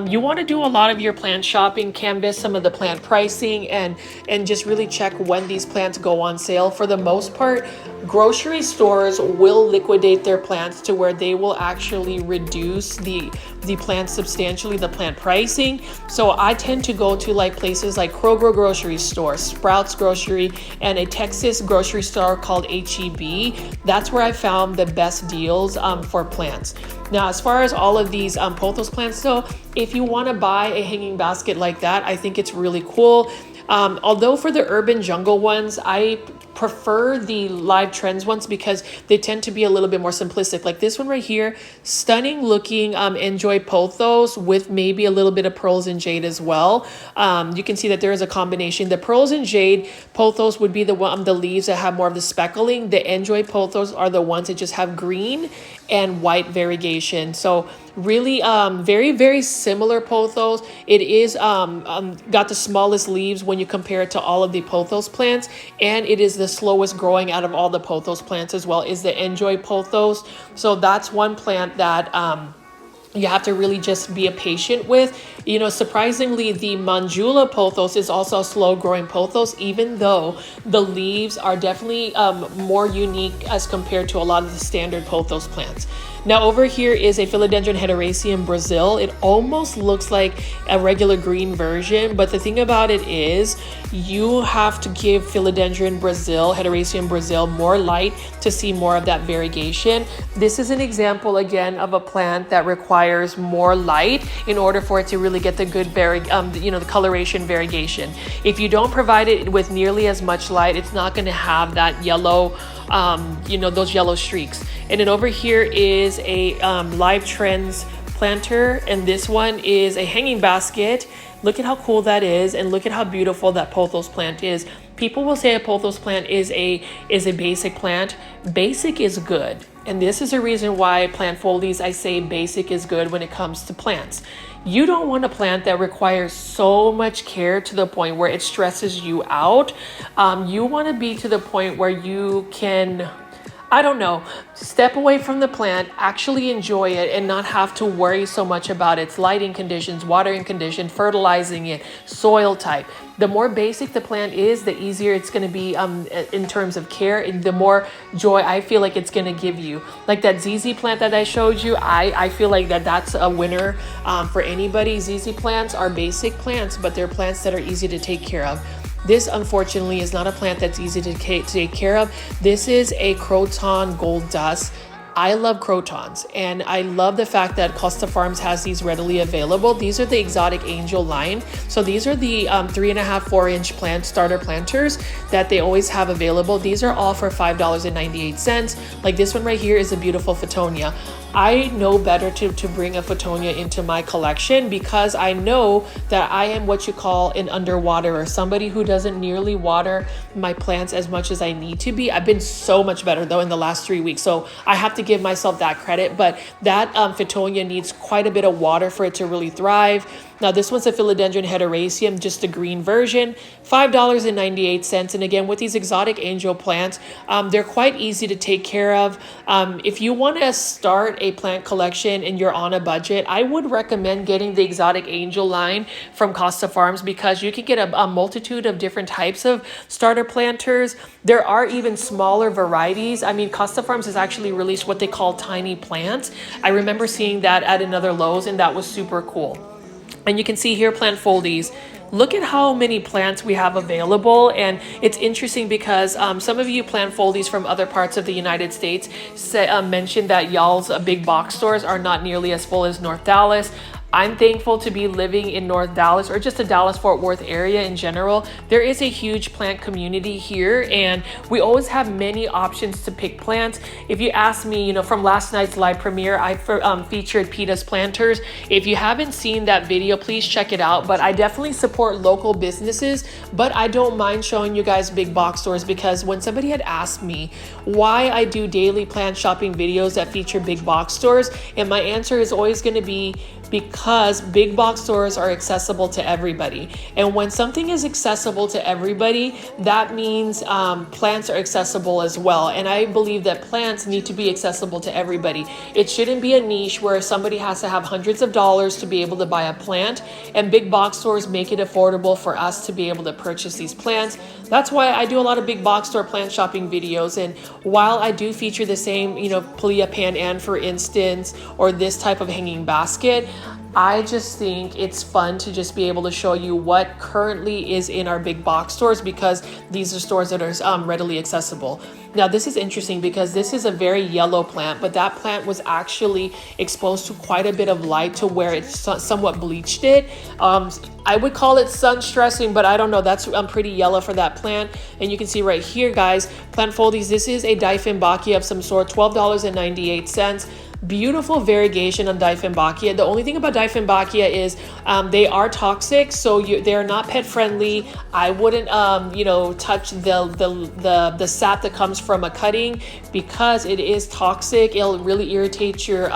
you want to do a lot of your plant shopping, canvas some of the plant pricing, and just really check when these plants go on sale. For the most part, grocery stores will liquidate their plants to where they will actually reduce the plants substantially, the plant pricing. So I tend to go to like places like Kroger grocery store, Sprouts grocery, and a Texas grocery store called HEB. That's where I found the best deals for plants. Now, as far as all of these pothos plants though, if you want to buy a hanging basket like that, I think it's really cool. Although for the Urban Jungle ones, I prefer the Live Trends ones because they tend to be a little bit more simplistic. Like this one right here, stunning looking Enjoy pothos with maybe a little bit of pearls and jade as well. You can see that there is a combination. The pearls and jade pothos would be the leaves that have more of the speckling. The Enjoy pothos are the ones that just have green and white variegation. So really very, very similar pothos. It is got the smallest leaves when you compare it to all of the pothos plants, and it is the slowest growing out of all the pothos plants as well, is the Enjoy pothos. So that's one plant that you have to really just be patient with. You know, surprisingly, the Manjula pothos is also a slow growing pothos, even though the leaves are definitely more unique as compared to a lot of the standard pothos plants. Now over here is a Philodendron Hederaceum Brazil. It almost looks like a regular green version, but the thing about it is you have to give Philodendron Brazil, Hederaceum Brazil, more light to see more of that variegation. This is an example again of a plant that requires more light in order for it to really get the good the coloration variegation. If you don't provide it with nearly as much light, it's not going to have that yellow those yellow streaks. And then over here is a Live Trends planter, and this one is a hanging basket. Look at how cool that is, and look at how beautiful that pothos plant is. People will say a pothos plant is a basic plant. Basic is good, and this is a reason why plant folies, I say basic is good when it comes to plants. You don't want a plant that requires so much care to the point where it stresses you out. You want to be to the point where you can, step away from the plant, actually enjoy it, and not have to worry so much about its lighting conditions, watering condition, fertilizing it, soil type. The more basic the plant is, the easier it's going to be in terms of care, and the more joy I feel like it's going to give you. Like that ZZ plant that I showed you, I feel like that's a winner for anybody. ZZ plants are basic plants, but they're plants that are easy to take care of. This, unfortunately, is not a plant that's easy to take care of. This is a Croton Gold Dust. I love crotons, and I love the fact that Costa Farms has these readily available. These are the Exotic Angel line. So these are the 3.5, 4-inch starter planters that they always have available. These are all for $5.98. Like this one right here is a beautiful Photonia. I know better to bring a Photonia into my collection because I know that I am what you call an underwaterer, somebody who doesn't nearly water my plants as much as I need to be. I've been so much better though in the last 3 weeks, so I have to give myself that credit. But that Photonia needs quite a bit of water for it to really thrive. Now this one's a philodendron heteroecium, just the green version, $5.98. And again, with these exotic angel plants, they're quite easy to take care of. If you want to start a plant collection and you're on a budget, I would recommend getting the exotic angel line from Costa Farms, because you can get a multitude of different types of starter planters. There are even smaller varieties. I mean, Costa Farms has actually released what they call tiny plants. I remember seeing that at another Lowe's, and that was super cool. And you can see here, plant foldies. Look at how many plants we have available. And it's interesting because some of you plant foldies from other parts of the United States mentioned that y'all's big box stores are not nearly as full as North Dallas. I'm thankful to be living in North Dallas, or just the Dallas-Fort Worth area in general. There is a huge plant community here, and we always have many options to pick plants. If you ask me, you know, from last night's live premiere, I featured Peta's Planters. If you haven't seen that video, please check it out. But I definitely support local businesses, but I don't mind showing you guys big box stores, because when somebody had asked me why I do daily plant shopping videos that feature big box stores, and my answer is always going to be because big box stores are accessible to everybody. And when something is accessible to everybody, that means plants are accessible as well. And I believe that plants need to be accessible to everybody. It shouldn't be a niche where somebody has to have hundreds of dollars to be able to buy a plant, and big box stores make it affordable for us to be able to purchase these plants. That's why I do a lot of big box store plant shopping videos. And while I do feature the same, you know, Palea Pan Ann, for instance, or this type of hanging basket, I just think it's fun to just be able to show you what currently is in our big box stores, because these are stores that are readily accessible. Now this is interesting because this is a very yellow plant, but that plant was actually exposed to quite a bit of light to where it somewhat bleached it. I would call it sun stressing, but I don't know, that's pretty yellow for that plant. And you can see right here, guys, plant foldies, this is a Dieffenbachia of some sort, $12.98. Beautiful variegation on Dieffenbachia. The only thing about Dieffenbachia is they are toxic, so they're not pet friendly. I wouldn't you know, touch the sap that comes from a cutting, because it is toxic. It'll really irritate your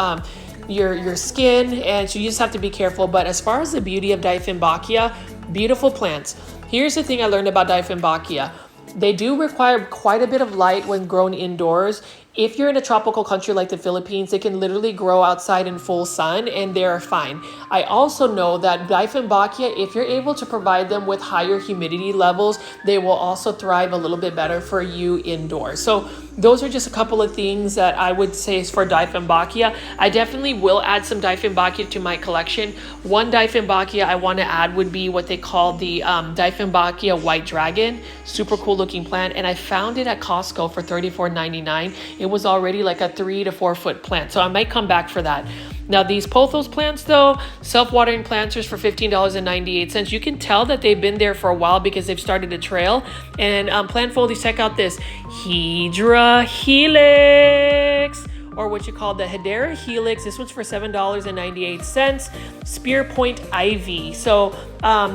skin, and so you just have to be careful. But as far as the beauty of Dieffenbachia, beautiful plants. Here's the thing I learned about Dieffenbachia. They do require quite a bit of light when grown indoors. If you're in a tropical country like the Philippines, they can literally grow outside in full sun and they're fine. I also know that Dieffenbachia, if you're able to provide them with higher humidity levels, they will also thrive a little bit better for you indoors. So those are just a couple of things that I would say is for Dieffenbachia. I definitely will add some Dieffenbachia to my collection. One Dieffenbachia I want to add would be what they call the Dieffenbachia White Dragon. Super cool looking plant, and I found it at Costco for $34.99. It was already like a 3 to 4 foot plant, so I might come back for that. Now these pothos plants though, self-watering planters for $15.98. You can tell that they've been there for a while because they've started to trail. And plant foldies, check out this Hedera Helix, or what you call the Hedera Helix. This one's for $7.98. Spear Point Ivy. So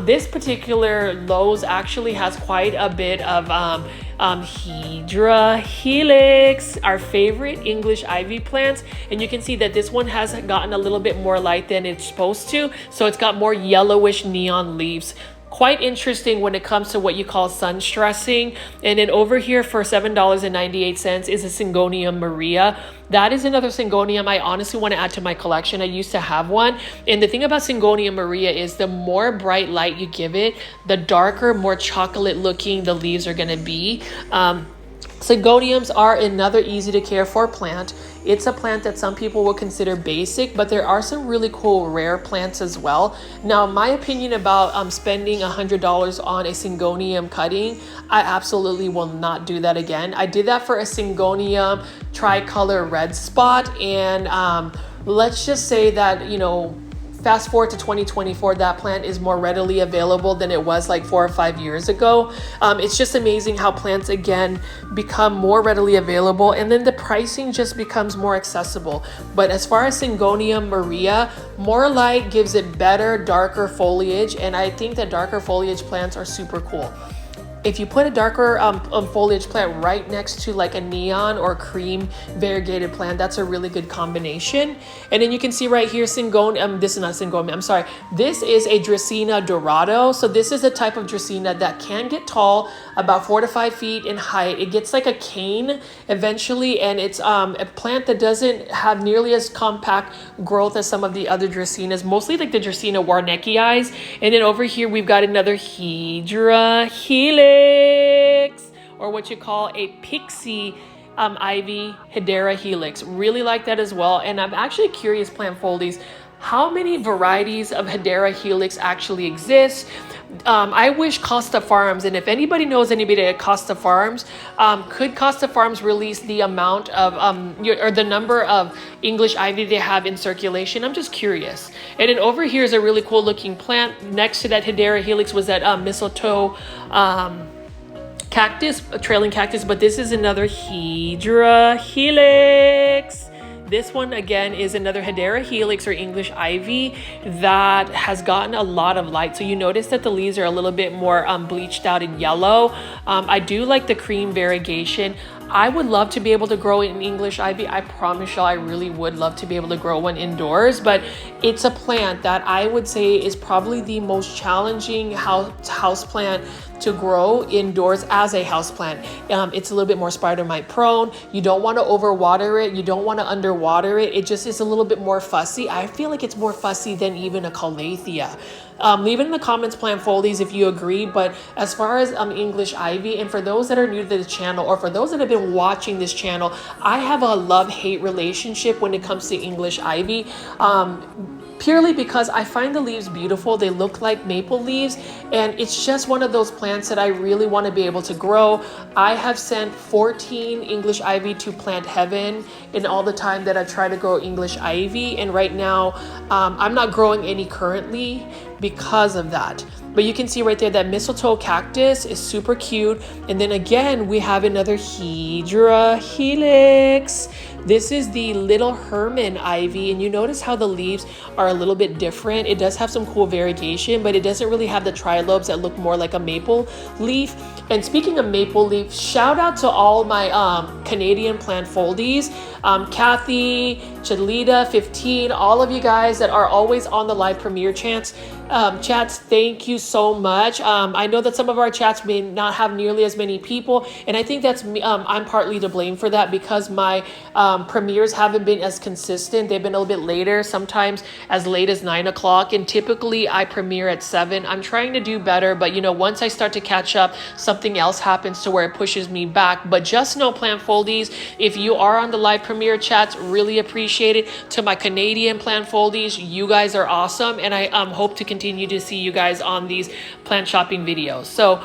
this particular Lowe's actually has quite a bit of Hedera Helix, our favorite English ivy plants. And you can see that this one has gotten a little bit more light than it's supposed to. So it's got more yellowish neon leaves. Quite interesting when it comes to what you call sun stressing. And then over here for $7.98 is a Syngonium Maria. That is another Syngonium I honestly want to add to my collection. I used to have one. And the thing about Syngonium Maria is the more bright light you give it, the darker, more chocolate looking the leaves are going to be. Syngoniums are another easy to care for plant. It's a plant that some people will consider basic, but there are some really cool rare plants as well. Now, my opinion about spending $100 on a Syngonium cutting, I absolutely will not do that again. I did that for a Syngonium tricolor red spot, and let's just say that, you know, fast forward to 2024, that plant is more readily available than it was like 4 or 5 years ago. It's just amazing how plants again become more readily available, and then the pricing just becomes more accessible. But as far as Syngonium Maria, more light gives it better, darker foliage, and I think that darker foliage plants are super cool. if you put a darker foliage plant right next to like a neon or cream variegated plant, that's a really good combination. And then you can see right here, Syngonium, this is not Syngonium, I'm sorry. This is a Dracaena Dorado. So this is a type of Dracaena that can get tall, about 4 to 5 feet in height. It gets like a cane eventually, and it's a plant that doesn't have nearly as compact growth as some of the other Dracaenas, mostly like the Dracaena Warneckii. And then over here, we've got another Hydra Helix, or what you call a pixie ivy, Hedera helix. Really like that as well. And I'm actually curious, plant foldies, how many varieties of Hedera helix actually exist? I wish Costa Farms, and if anybody knows anybody at Costa Farms, could Costa Farms release the amount of or the number of English ivy they have in circulation? I'm just curious. And then over here is a really cool looking plant. Next to that Hedera helix was that mistletoe cactus, a trailing cactus, but this is another Hydra helix. This one again is another Hedera helix or English ivy that has gotten a lot of light. So you notice that the leaves are a little bit more bleached out in yellow. I do like the cream variegation. I would love to be able to grow an English ivy. I promise y'all, I really would love to be able to grow one indoors, but it's a plant that I would say is probably the most challenging house plant to grow indoors as a house plant. It's a little bit more spider mite prone. You don't want to overwater it. You don't want to underwater it. It just is a little bit more fussy. I feel like it's more fussy than even a calathea. Leave it in the comments, plant foldies, if you agree. But as far as English ivy, and for those that are new to the channel, or for those that have been watching this channel, I have a love-hate relationship when it comes to English ivy. Purely because I find the leaves beautiful. They look like maple leaves, and it's just one of those plants that I really want to be able to grow. I have sent 14 English ivy to Plant Heaven in all the time that I've tried to grow English ivy, and right now I'm not growing any currently because of that. But you can see right there that mistletoe cactus is super cute. And then again, we have another Hydra helix. This is the Little Herman ivy, and you notice how the leaves are a little bit different. It does have some cool variegation, but it doesn't really have the trilobes that look more like a maple leaf. And speaking of maple leaf, shout out to all my Canadian plant foldies, Kathy, Chalita 15, all of you guys that are always on the live premiere chats. Thank you so much. I know that some of our chats may not have nearly as many people, and I think that's me. I'm partly to blame for that because my premieres haven't been as consistent. They've been a little bit later, sometimes as late as 9 o'clock, and typically I premiere at 7. I'm trying to do better, but you know, once I start to catch up, something else happens to where it pushes me back. But just know, plant foldies, if you are on the live premiere chats, really appreciate it. To my Canadian plant foldies, you guys are awesome, and I hope to continue to see you guys on these plant shopping videos. So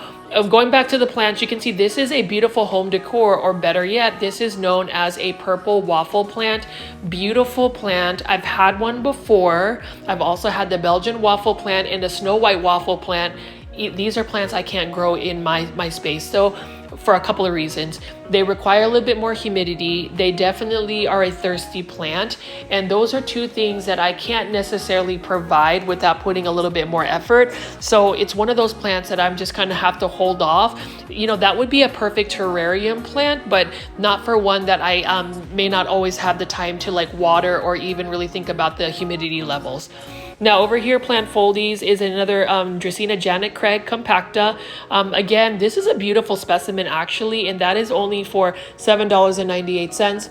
going back to the plants, you can see this is a beautiful home decor, or better yet, this is known as a purple waffle plant. Beautiful plant. I've had one before. I've also had the Belgian waffle plant and the Snow White waffle plant. These are plants I can't grow in my space. So for a couple of reasons. They require a little bit more humidity. They definitely are a thirsty plant. And those are two things that I can't necessarily provide without putting a little bit more effort. So it's one of those plants that I'm just kind of have to hold off. You know, that would be a perfect terrarium plant, but not for one that I may not always have the time to like water or even really think about the humidity levels. Now over here, plant foldies, is another Dracaena Janet Craig compacta. Again, this is a beautiful specimen actually, and that is only for $7.98.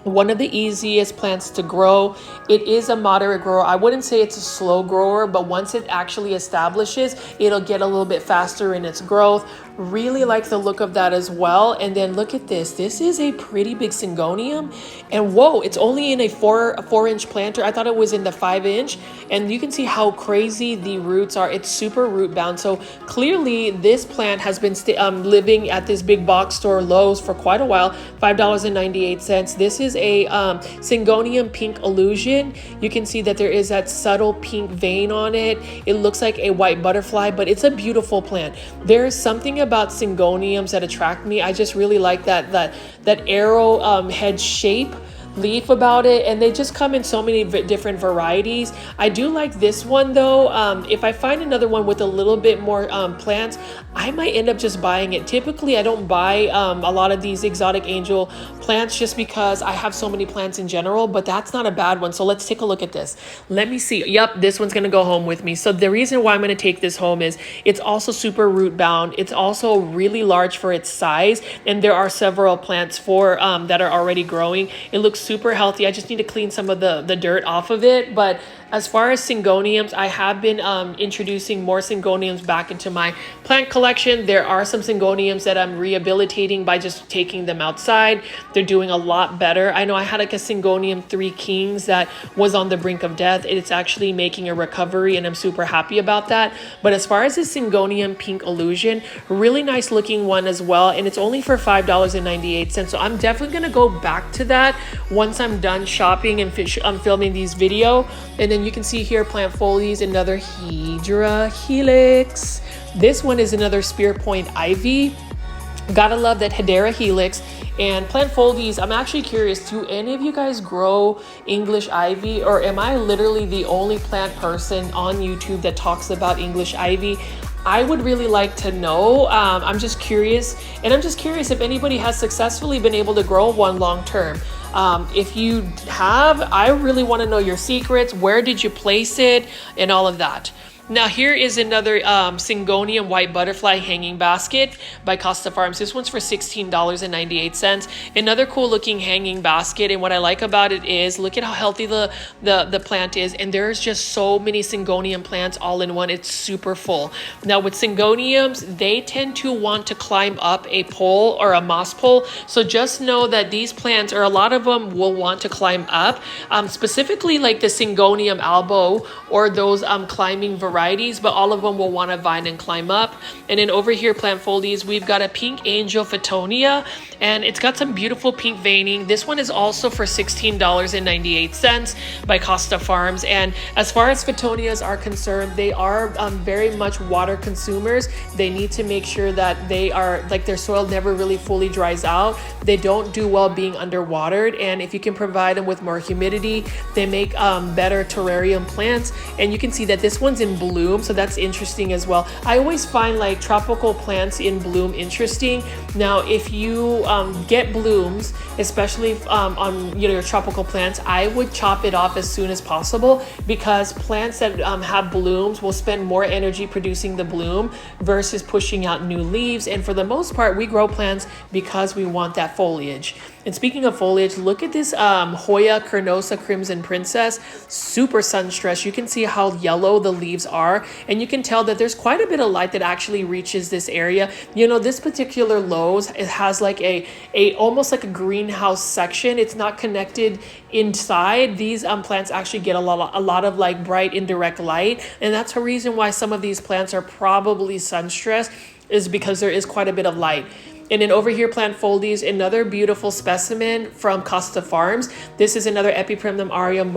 One of the easiest plants to grow. It is a moderate grower. I wouldn't say it's a slow grower, but once it actually establishes, it'll get a little bit faster in its growth. Really like the look of that as well. And then look at this. This is a pretty big Syngonium. And whoa, it's only in a 4-inch planter. I thought it was in the 5-inch. And you can see how crazy the roots are. It's super root bound. So clearly this plant has been living at this big box store Lowe's for quite a while. $5.98. This is a Syngonium Pink Illusion. You can see that there is that subtle pink vein on it. It looks like a white butterfly, but it's a beautiful plant. There is something about Syngoniums that attract me. I just really like that arrow head shape. leaf about it, and they just come in so many different varieties. I do like this one though. If I find another one with a little bit more plants, I might end up just buying it. Typically I don't buy a lot of these exotic angel plants just because I have so many plants in general, but that's not a bad one. So let's take a look at this. Let me see. Yep, this one's gonna go home with me. So the reason why I'm gonna take this home is it's also super root bound. It's also really large for its size, and there are several plants for that are already growing. It looks super healthy. I just need to clean some of the dirt off of it. But as far as syngoniums, I have been introducing more syngoniums back into my plant collection. There are some syngoniums that I'm rehabilitating by just taking them outside. They're doing a lot better. I know I had like a syngonium 3 Kings that was on the brink of death. It's actually making a recovery, and I'm super happy about that. But as far as the syngonium Pink Illusion, really nice looking one as well, and it's only for $5.98. So I'm definitely gonna go back to that once I'm done shopping and I'm filming these video. And then you can see here plant folies, another Hydra Helix. This one is another Spear Point Ivy. Gotta love that Hedera Helix. And plant folies, I'm actually curious, do any of you guys grow English ivy, or am I literally the only plant person on YouTube that talks about English ivy? I would really like to know. I'm just curious, and I'm just curious if anybody has successfully been able to grow one long term. If you have, I really want to know your secrets. Where did you place it and all of that? Now here is another Syngonium White Butterfly hanging basket by Costa Farms. This one's for $16.98. Another cool looking hanging basket, and what I like about it is look at how healthy the plant is, and there's just so many Syngonium plants all in one. It's super full. Now with Syngoniums, they tend to want to climb up a pole or a moss pole, so just know that these plants, or a lot of them, will want to climb up, specifically like the Syngonium Albo or those climbing varieties, but all of them will want to vine and climb up. And then over here, plant folies, we've got a Pink Angel Photonia, and it's got some beautiful pink veining. This one is also for $16.98 by Costa Farms. And as far as Photonias are concerned, they are very much water consumers. They need to make sure that they are, like, their soil never really fully dries out. They don't do well being underwatered, and if you can provide them with more humidity, they make better terrarium plants. And you can see that this one's in bloom, so that's interesting as well. I always find like tropical plants in bloom interesting. Now if you get blooms, especially on your tropical plants, I would chop it off as soon as possible, because plants that have blooms will spend more energy producing the bloom versus pushing out new leaves. And for the most part, we grow plants because we want that foliage. And speaking of foliage, look at this Hoya Carnosa Crimson Princess, super sun stressed. You can see how yellow the leaves are, and you can tell that there's quite a bit of light that actually reaches this area. You know, this particular Lowe's, it has like a almost like a greenhouse section. It's not connected inside. These plants actually get a lot of like bright indirect light, and that's a reason why some of these plants are probably sun stressed, is because there is quite a bit of light. And then over here, plant folies, another beautiful specimen from Costa Farms. This is another Epiprimnum aureum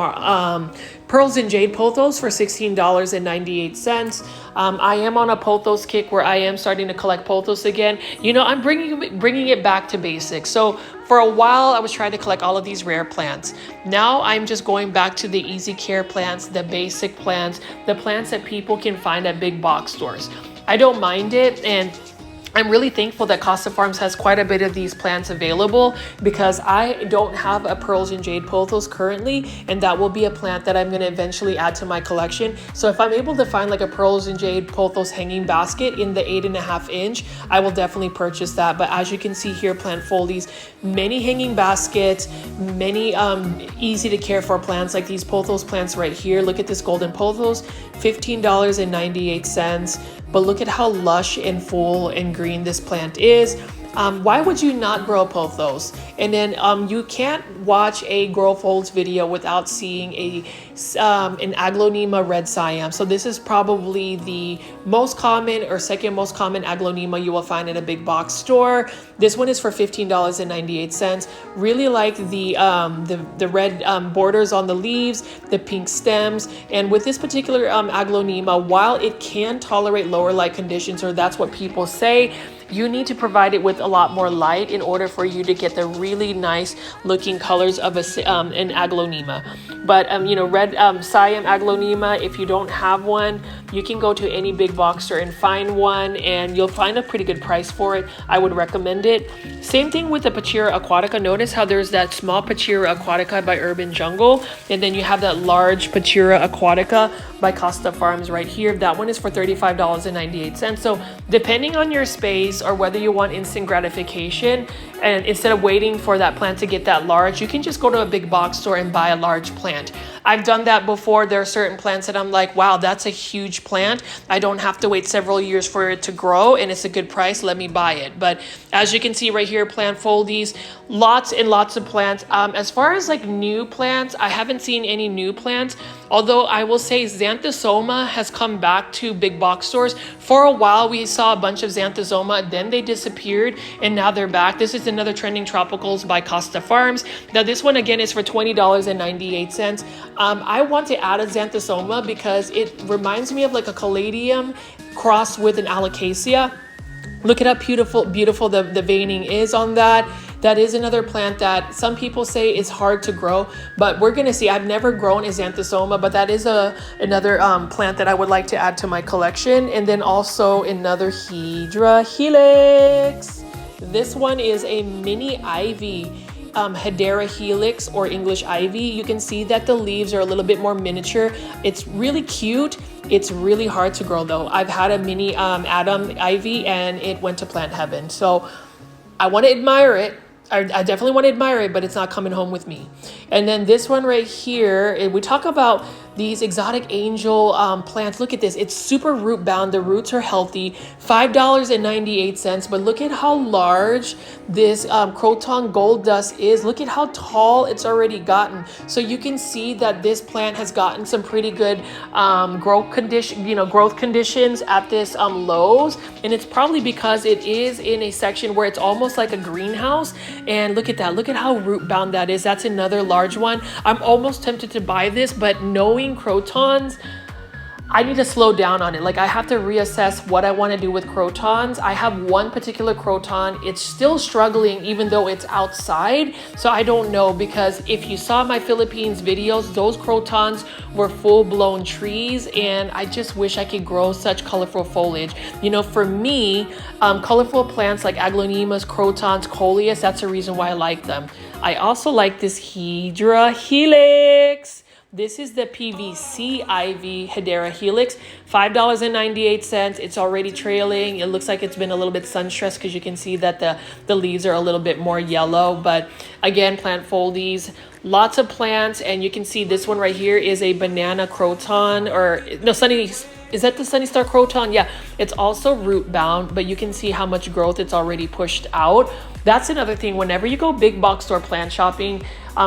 Pearls and Jade Pothos for $16.98. I am on a pothos kick where I am starting to collect pothos again. You know, I'm bringing it back to basics. So for a while, I was trying to collect all of these rare plants. Now I'm just going back to the easy care plants, the basic plants, the plants that people can find at big box stores. I don't mind it, and I'm really thankful that Costa Farms has quite a bit of these plants available, because I don't have a Pearls and Jade Pothos currently, and that will be a plant that I'm going to eventually add to my collection. So if I'm able to find like a Pearls and Jade Pothos hanging basket in the 8.5 inch, I will definitely purchase that. But as you can see here, plant folies, many hanging baskets, many easy to care for plants like these pothos plants right here. Look at this golden pothos, $15.98. But look at how lush and full and green this plant is. Why would you not grow pothos? And then you can't watch a grow folds video without seeing an Aglaonema red Siam. So this is probably the most common or second most common Aglaonema you will find at a big box store. This one is for $15.98. Really like the red borders on the leaves, the pink stems. And with this particular Aglaonema, while it can tolerate lower light conditions, or that's what people say, you need to provide it with a lot more light in order for you to get the really nice looking colors of an aglaonema. But you know, red Siam aglaonema, if you don't have one, you can go to any big box store and find one, and you'll find a pretty good price for it. I would recommend it. Same thing with the Pachira aquatica. Notice how there's that small Pachira aquatica by Urban Jungle, and then you have that large Pachira aquatica by Costa Farms right here. That one is for $35.98. So depending on your space or whether you want instant gratification, and instead of waiting for that plant to get that large, you can just go to a big box store and buy a large plant. I've done that before. There are certain plants that I'm like, wow, that's a huge plant. I don't have to wait several years for it to grow, and it's a good price. Let me buy it. But as you can see right here, plant foldies, lots and lots of plants. As far as like new plants, I haven't seen any new plants. Although I will say Xanthosoma has come back to big box stores. For a while, we saw a bunch of Xanthosoma, then they disappeared, and now they're back. This is another Trending Tropicals by Costa Farms. Now this one again is for $20.98. I want to add a Xanthosoma because it reminds me of like a caladium crossed with an alocasia. Look at how beautiful the veining is on that. That is another plant that some people say is hard to grow, but we're gonna see. I've never grown a Xanthosoma, but that is another plant that I would like to add to my collection. And then also another Hydra Helix. This one is a mini ivy. Hedera helix or English ivy. You can see that the leaves are a little bit more miniature. It's really cute. It's really hard to grow though. I've had a mini Adam ivy and it went to plant heaven. So I want to admire it. I definitely want to admire it, but it's not coming home with me. And then this one right here, we talk about these exotic angel plants. Look at this. It's super root bound. The roots are healthy. $5.98. But look at how large this Croton Gold Dust is. Look at how tall it's already gotten. So you can see that this plant has gotten some pretty good growth conditions at this Lowe's. And it's probably because it is in a section where it's almost like a greenhouse. And look at that. Look at how root bound that is. That's another large one. I'm almost tempted to buy this, but knowing crotons, I need to slow down on it. Like I have to reassess what I want to do with crotons. I have one particular croton. It's still struggling even though it's outside. So I don't know, because if you saw my Philippines videos, those crotons were full-blown trees, and I just wish I could grow such colorful foliage. You know, for me, colorful plants like aglaonemas, crotons, coleus, that's the reason why I like them. I also like this Hydra Helix. This is the PVC Ivy Hedera Helix, $5.98. It's already trailing. It looks like it's been a little bit sun stressed because you can see that the leaves are a little bit more yellow. But again, plant foldies, lots of plants. And you can see this one right here is a banana croton, or no, is that the Sunny Star Croton? Yeah, it's also root bound, but you can see how much growth it's already pushed out. That's another thing. Whenever you go big box store plant shopping,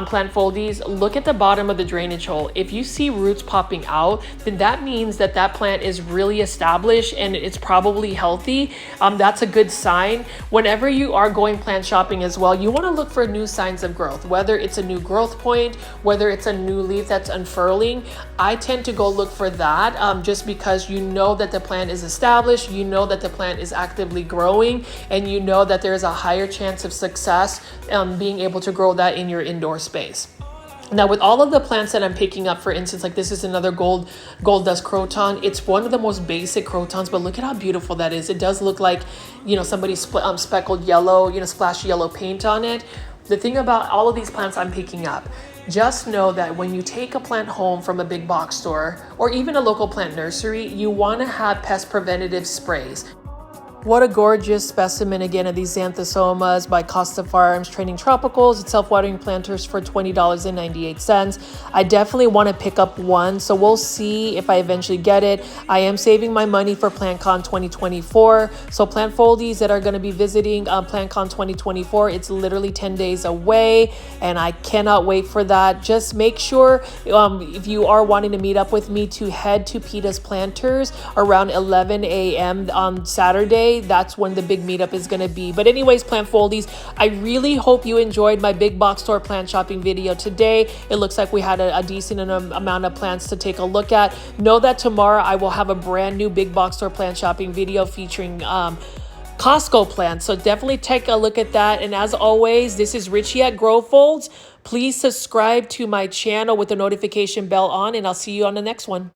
plant foldies, look at the bottom of the drainage hole. If you see roots popping out, then that means that that plant is really established and it's probably healthy. That's a good sign. Whenever you are going plant shopping as well, you want to look for new signs of growth, whether it's a new growth point, whether it's a new leaf that's unfurling. I tend to go look for that just because you know that the plant is established, you know that the plant is actively growing, and you know that there's a higher chance of success being able to grow that in your indoor space. Now, with all of the plants that I'm picking up, for instance, like this is another gold dust croton. It's one of the most basic crotons, but look at how beautiful that is. It does look like, you know, somebody speckled yellow, you know, splashed yellow paint on it. The thing about all of these plants I'm picking up, just know that when you take a plant home from a big box store or even a local plant nursery, you want to have pest preventative sprays. What a gorgeous specimen again of these Xanthosomas by Costa Farms Trending Tropicals. It's self-watering planters for $20.98. I definitely want to pick up one, so we'll see if I eventually get it. I am saving my money for PlantCon 2024. So plant foldies that are going to be visiting PlantCon 2024, it's literally 10 days away, and I cannot wait for that. Just make sure if you are wanting to meet up with me to head to PETA's Planters around 11 a.m. on Saturday. That's when the big meetup is going to be. But anyways, plant foldies, I really hope you enjoyed my big box store plant shopping video today. It looks like we had a decent amount of plants to take a look at. Know that tomorrow I will have a brand new big box store plant shopping video featuring Costco plants. So definitely take a look at that. And as always, this is Richie at Grow Folds. Please subscribe to my channel with the notification bell on, and I'll see you on the next one.